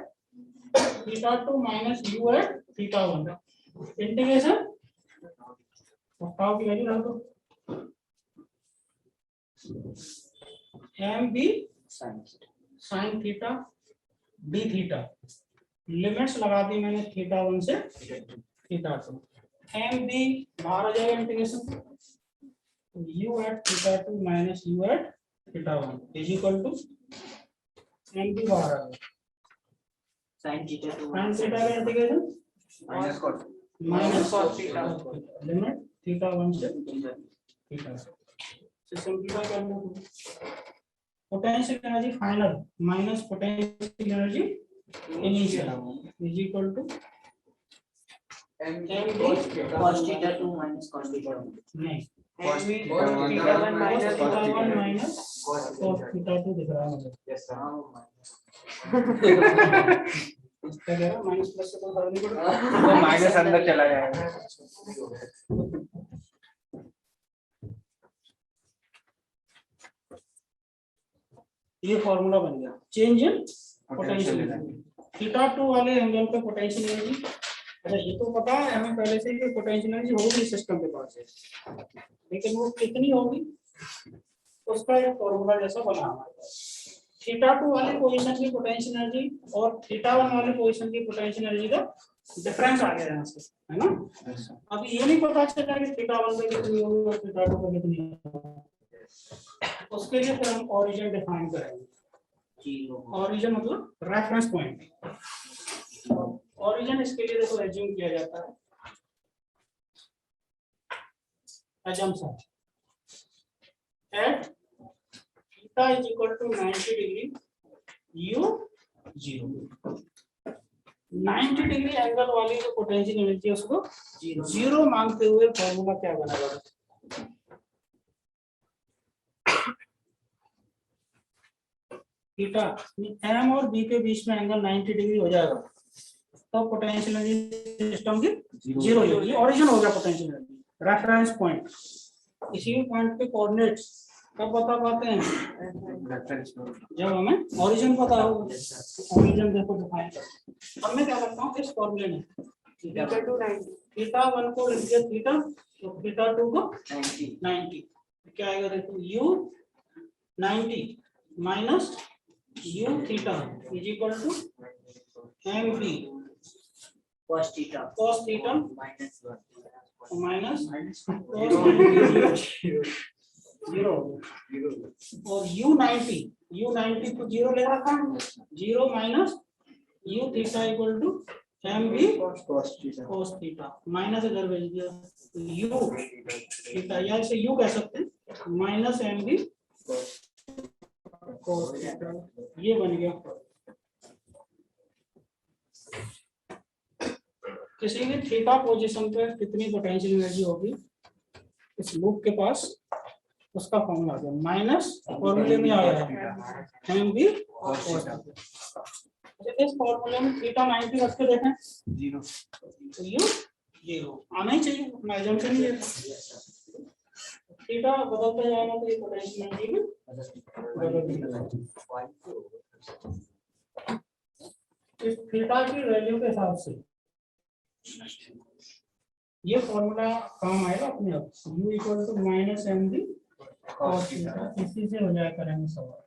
θ2 minus u at θ1 integration tau की वैल्यू डाल दो M B sine theta D theta, limits लगा दी मैंने θ1 से θ2। एम बी बाहर आ जाएगा integration, u at θ2 minus u at θ1 is equal to M B बाहर आ गया साइन थीटा का इंटीग्रेशन माइनस कॉस लिमिट θ1 से θ से सिंपलीफाई कर लो। Potential energy final minus potential energy initial is equal to cos theta 2 minus cos theta 1। नहीं Cos And theta cos one theta one minus minus theta cos one theta minus cos theta two दिख रहा है मुझे। क्या कह रहा minus plus से कोई फर्क नहीं पड़ता। तो माइनस अंदर चला जाएगा। ये फॉर्मूला बन गया change in potential potential energy. Theta two वाले एंगल पे पोटेंशियल एनर्जी। अच्छा ये तो पता है हमें पहले से कि पोटेंशियल एनर्जी होगी सिस्टम के पास है, लेकिन वो कितनी होगी उसका एक फॉर्मूला जैसा बना हमारे पास। थीटा टू वाले पोजीशन की पोटेंशियल एनर्जी और थीटा वन वाले पोजीशन की पोटेंशियल एनर्जी का डिफरेंस आ गया यहाँ से, है ना। अब ये नहीं पता चला कि थीटा वन पे कितनी होगी और थीटा टू पे कितनी होगी। उसके लिए फिर हम ओरिजिन डिफाइन करेंगे। ओरिजिन मतलब रेफरेंस पॉइंट। ओरिजिन इसके लिए देखो एज्यूम किया जाता है, assumption at theta is equal to 90 degree u 0 90 degree angle वाली जो पोटेंशियल एनर्जी है उसको जीरो मानते हुए फॉर्मूला क्या बनेगा। थीटा एम और बी के बीच में एंगल 90 डिग्री हो जाएगा तो पोटेंशियल एनर्जी सिस्टम की जीरो होगी। ओरिजिन हो गया पोटेंशियल एनर्जी रेफरेंस पॉइंट। इसी पॉइंट के कोऑर्डिनेट्स कब बता पाते हैं जब हमें ओरिजिन पता हो। ओरिजिन देखो डिफाइन कर। अब मैं क्या करता हूँ इस फॉर्मूले में थीटा वन को लिख दिया थीटा तो थीटा टू को 90 क्या आएगा देखो u 90 minus u theta is equal to mb cos theta minus zero और u90 तो जीरो ले रखा है zero minus u theta equal to mb cos theta minus इधर भेज दिया u थीटा या इसे u कह सकते हैं माइनस mb cos थीटा। ये बन गया। किसी भी थीटा पोजीशन पे कितनी पोटेंशियल एनर्जी होगी इस लूप के पास उसका फॉर्मूला आ गया माइनस फॉर्मूले में आ गया एम बी cos थीटा। इस फॉर्मूले में थीटा 90 रख के देखें जीरो तो यू जीरो आना ही चाहिए अपना एजम्पशन ही है। थीटा बदलता जाएगा तो ये पोटेंशियल एनर्जी में बदल इस थीटा की वैल्यू के हिसाब से ये फॉर्मूला काम आएगा अपने आप u equal to minus M D cos theta. इसी से हो जाया करेंगे सवाल।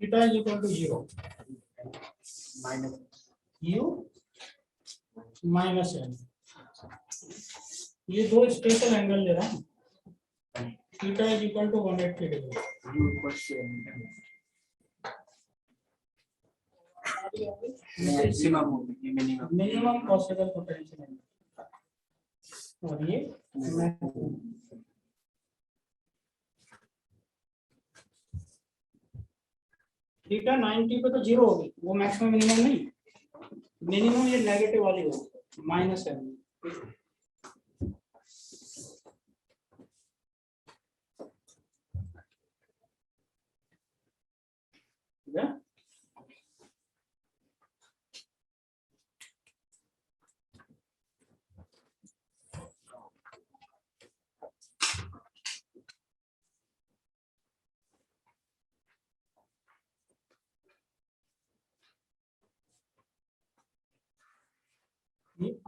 Theta is equal to 0 minus u minus M. ये दो स्पेशल एंगल ले रहा है theta is equal to 180 degree u equals to maximum होगी ये minimum minimum possible potential energy और ये थीटा 90 पे तो जीरो होगी वो मैक्सिमम मिनिमम नहीं मिनिमम ये नेगेटिव वाली होगी माइनस एम।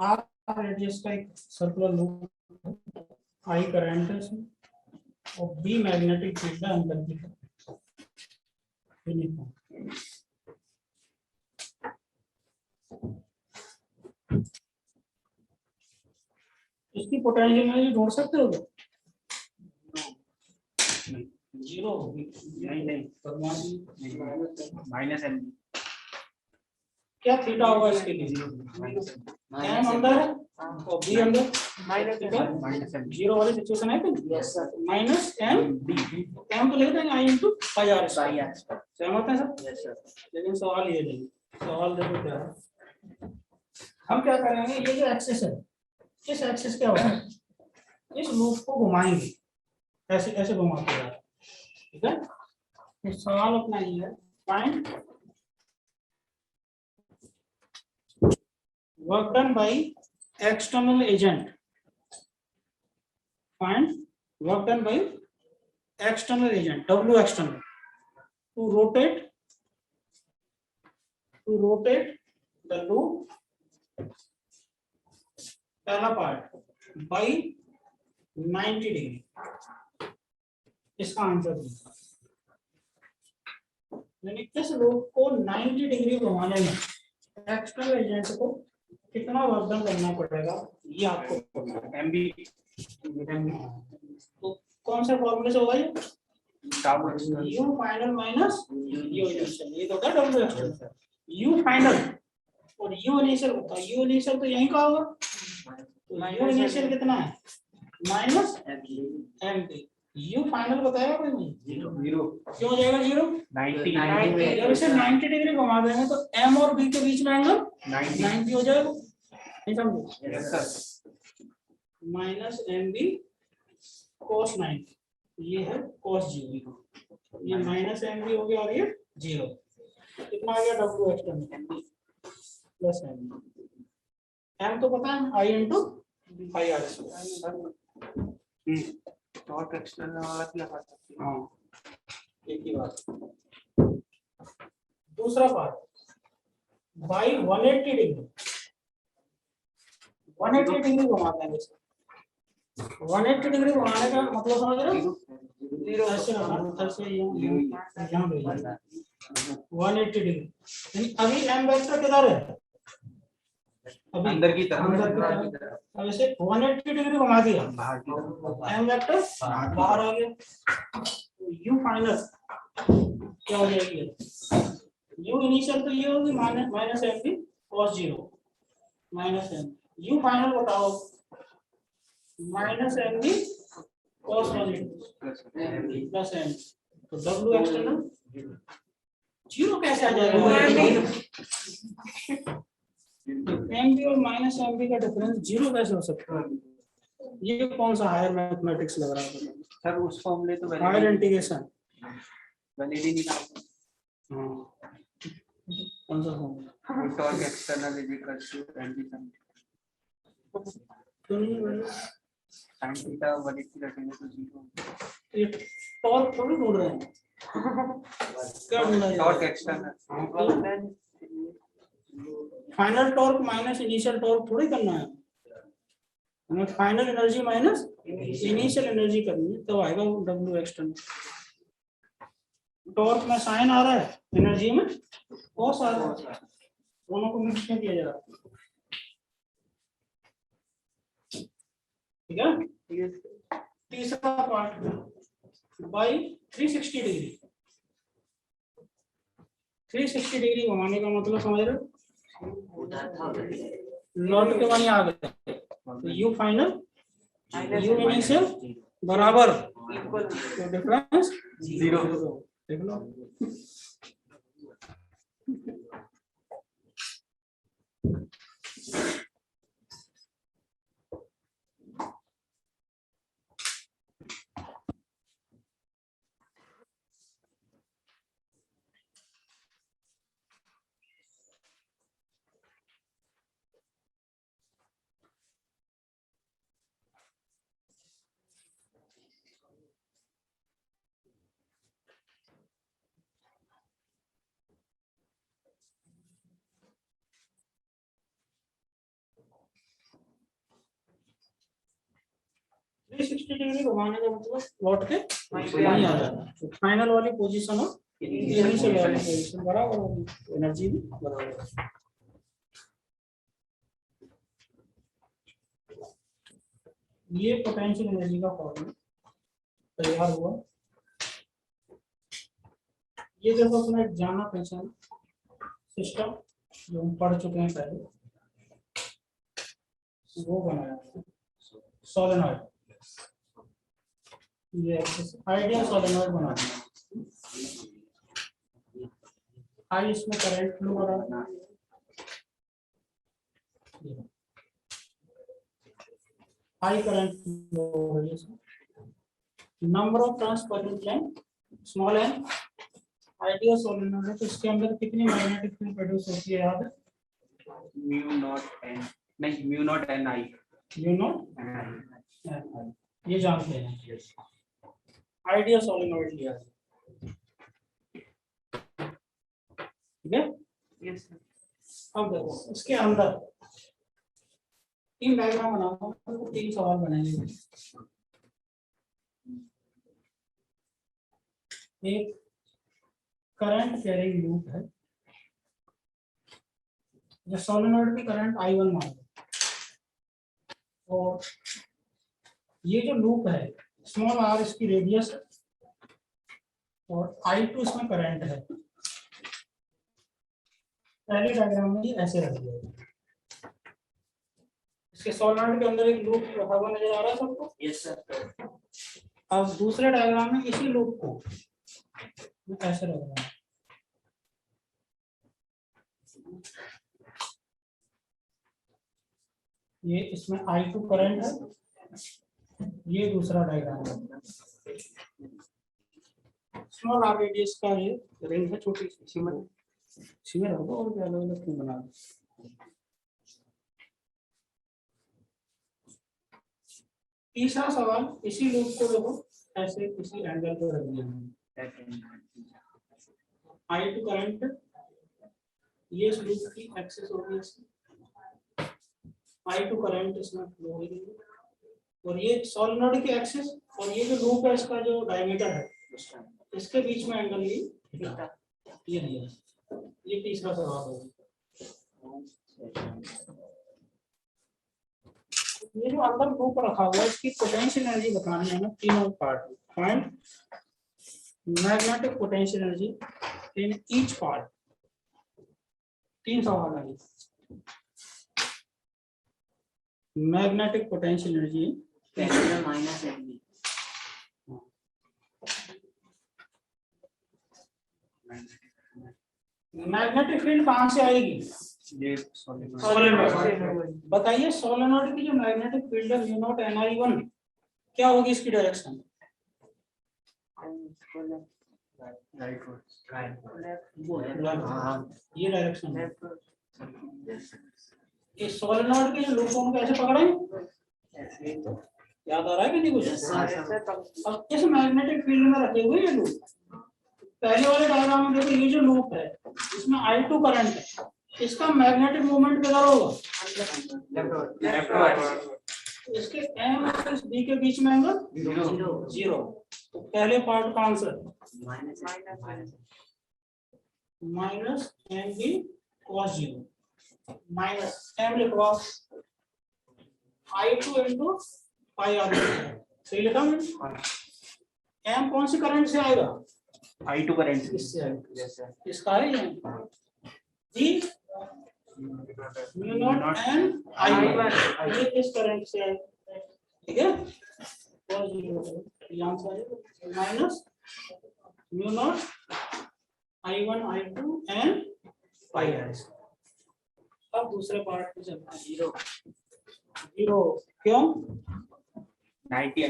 आर रेडियस का एक सर्कुलर लूप आई करंट है इसमें और बी मैग्नेटिक फील्ड है अंदर की यूनिफॉर्म। इसकी पोटेंशियल एनर्जी ढूंढ सकते हो जीरो होगी नहीं माइनस एम क्या थीटा होगा इसके लिए एम अंदर है और बी अंदर माइनस एम जीरो वाली सिचुएशन है कि Yes, sir. Minus M M तो लिख देंगे I into pi R Pi r. सहमत है सब? Yes, sir. लेकिन सवाल ये नहीं, सवाल देखो क्या है, हम क्या करेंगे, ये जो एक्सिस है, इस एक्सिस क्या होगा, इस लूप को घुमाएंगे, ऐसे ऐसे घुमाते हैं, ठीक है। तो सवाल अपना ये है, find work done by external agent, find work done by external agent W external to rotate the loop, पहला पार्ट by 90 डिग्री, इसका आंसर यानी किस लूप को 90 डिग्री घुमाने में एक्सटर्नल एजेंट को कितना वर्क डन करना पड़ेगा, ये आपको पता है। एम बी तो कौन से फॉर्मूले से होगा ये, you final minus you initial, ये तो होगा W एक्सटर्नल, यू फाइनल और यू इनिशियल होता है, यू इनिशियल तो यहीं का होगा, तो यू इनिशियल कितना है minus M P, U final बताएगा कोई नहीं, जीरो क्यों हो जाएगा जीरो, 90 जब इसे 90 डिग्री घुमा देंगे तो एम और बी के बीच में एंगल 90 90 हो जाएगा, नहीं समझे, yes sir minus M B cos 90, ये है कोस जीरो, ये माइनस एम बी हो गया और ये जीरो, कितना आ गया W external plus M, M तो पता है I into pi R square, torque external वाला क्या बात है, हाँ एक ही बात। दूसरा पार्ट बाई 180 डिग्री, 180 डिग्री घुमाते हैं, 180 डिग्री घुमाने का मतलब समझ रहे हो, जीरो ऐसे रखना, ऐसे यहाँ भेजना 180 डिग्री, यानी अभी एम वेक्टर किधर है, अभी अंदर की तरफ अंदर की तरफ, अब इसे 180 डिग्री घुमा दिया, बाहर की तरफ एम वेक्टर बाहर आ गया, तो यू फाइनल क्या हो जाएगी, यू इनिशियल तो ये होगी minus M B cos zero minus M, U final बताओ minus M B cos plus M, तो W एक्सटर्नल जीरो कैसे आ जाएगा, एम बी और माइनस एम बी का डिफरेंस जीरो कैसे हो सकता है, ये कौन सा हायर मैथमेटिक्स लग रहा है, सर उस फॉर्मूले तो हायर इंटीग्रेशन, वैलिड ही नहीं था, कौन सा formula torque external is equal to M B तो नहीं मैंने sin थीटा 180 रखेंगे तो जीरो, ये टॉर्क थोड़ी ढूंढ रहे हैं, क्या ढूंढा है, torque external final torque minus initial torque थोड़ी करना है, हमें final energy minus initial energy करनी है, तब आएगा W एक्सटर्नल, टॉर्क में साइन आ रहा है, एनर्जी में कॉस आ रहा है, दोनों को मिक्स नहीं किया जा रहा, ठीक है। तीसरा पार्ट बाई 360 डिग्री, 360 डिग्री घुमाने का मतलब समझ रहे हो, लौट के वहीं आ गए, तो यू फाइनल यू इनिशियल बराबर तो डिफरेंस जीरो, देख लो, डिग्री घुमाने का मतलब लौट के वहीं आ जाना, तो फाइनल वाली पोजीशन हो इनिशियल वाली पोजीशन बराबर होगी, एनर्जी भी बराबर होगी। ये पोटेंशियल एनर्जी का फॉर्मूला तैयार हुआ, ये देखो अपना एक जाना पहचाना सिस्टम जो हम पढ़ चुके हैं पहले, वो बनाया सोलेनॉइड, ये आइडियल सोलेनॉइड बना दिया। आई इसमें करंट फ्लो हो रहा है, हाई करंट फ्लो हो रही है इसमें। Number of turns per unit length small N, ideal solenoid है तो इसके अंदर कितनी मैग्नेटिक फील्ड प्रोड्यूस होती है याद है? म्यू नॉट एन, नहीं mu naught N I, you know ये जानते हैं। आइडियल सोलेनॉइड लिया है, ठीक है। Yes sir. अब देखो इसके अंदर तीन डायग्राम बनाऊंगा, तो तीन सवाल बनेंगे। एक करंट कैरिंग लूप है, जो सोलेनॉइड की करंट I1 मान लो, और ये जो लूप है स्मॉल r इसकी रेडियस है और I2 इसमें करंट है। पहले डायग्राम में ये ऐसे रख दिया है। इसके सोलेनॉइड के अंदर एक लूप रखा हुआ नजर आ रहा है सबको? Yes, sir. अब दूसरे डायग्राम में इसी लूप को ऐसे रख रहा है। ये इसमें I2 करंट है, ये दूसरा डायग्राम है। स्मॉल r रेडियस का ये रिंग है, छोटी सी में रखो और अलग अलग क्यों बना दो। तीसरा सवाल इसी लूप को देखो ऐसे किसी एंगल पर रख दिया है। I2 करंट ये इस लूप की एक्सिस होगी, I2 करंट इसमें फ्लो हो रही है और ये सोलेनॉइड की एक्सिस और ये जो लूप है इसका जो डायमीटर है इसके बीच में एंगल ये दिया। ये तीसरा सवाल होगा। ये जो अंदर लूप रखा हुआ है इसकी पोटेंशियल एनर्जी बतानी है ना, तीनों part. Find magnetic potential energy in each part. तीन सवाल है। Magnetic potential energy Capital minus MB. Magnetic field कहाँ से आएगी? ये सोलेनॉइड। बताइए सोलेनॉइड की जो मैग्नेटिक फील्ड है म्यू नॉट NI1 क्या होगी इसकी डायरेक्शन? ये डायरेक्शन है। इस सोलेनॉइड के जो लूप को कैसे पकड़ेंगे? याद आ रहा है कि नहीं कुछ? अब इस मैग्नेटिक फील्ड में रखे हुए ये लूप, पहले वाले डायग्राम में देखो ये जो लूप है इसमें I2 करंट है, इसका मैग्नेटिक मूवमेंट किधर होगा? इसके M और इस B के बीच में एंगल 0। तो पहले पार्ट का answer minus MB cos 0 minus M लिखवा I2 into pi r। सही लिखा मैंने? M कौन सी करंट से आएगा? I2 करंट इससे आएगा। इसका है ये G mu naught N I1 ये इस करंट से आएगा, ठीक है। cos 0 ये आंसर है minus mu naught I1 I2 N pi r। अब दूसरे पार्ट पे चलते हैं। 0 क्यों? 90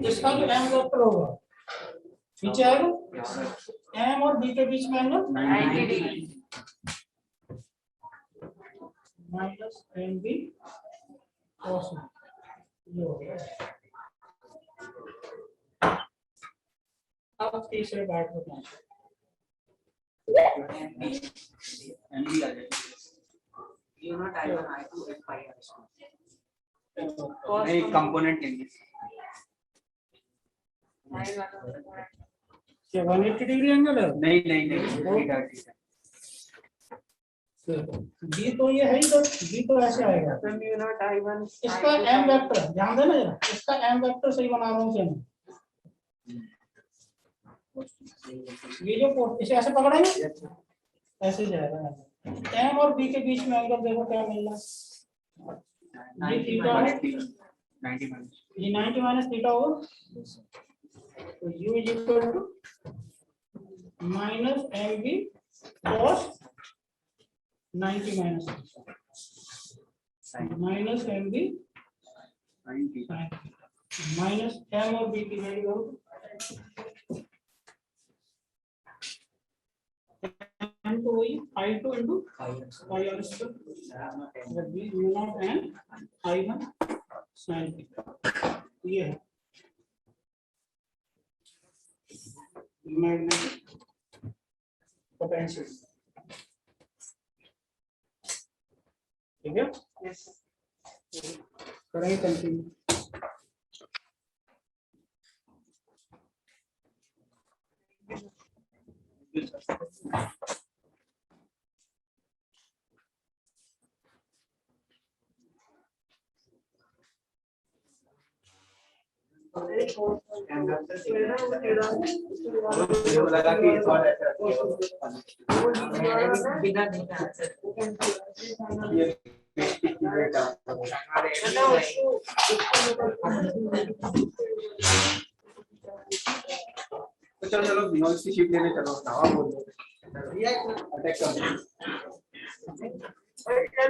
इसका जो M वेक्टर होगा नीचे आएगा, M और B के बीच में angle 90 degree minus MB cos ये हो गया। अब तीसरे पार्ट पे पहुंचे। MB आ जाएगा। You not I1 I2 and pi r. नहीं कंपोनेंट लेंगे। क्या 180 डिग्री एंगल है? नहीं ठीक है। बी तो ये है ही, तो बी तो ऐसे आएगा। इसका M वेक्टर ध्यान देना जरा, इसका M वेक्टर सही बना रहा हूँ क्या मैं? ये जो इसे ऐसे पकड़ेंगे ऐसे जाएगा। M और B के बीच में एंगल देखो क्या मिल रहा है? ये थीटा है, 90 minus ये 90 माइनस थीटा होगा, तो u is equal to minus M B cos 90 minus minus M B 90 minus M और बी की वैल्यू हो, एम तो वही I two into pi R square B U naught N I one sine theta, ये है magnetic potential. ठीक है, करेंगे कंटिन्यू। मुझे लगा कि इस बार ऐसा बिना देखा आंसर ये बेटा तो चलो चलो नोट्स की शीट लेने चलो नावा बोल दो अटैक कर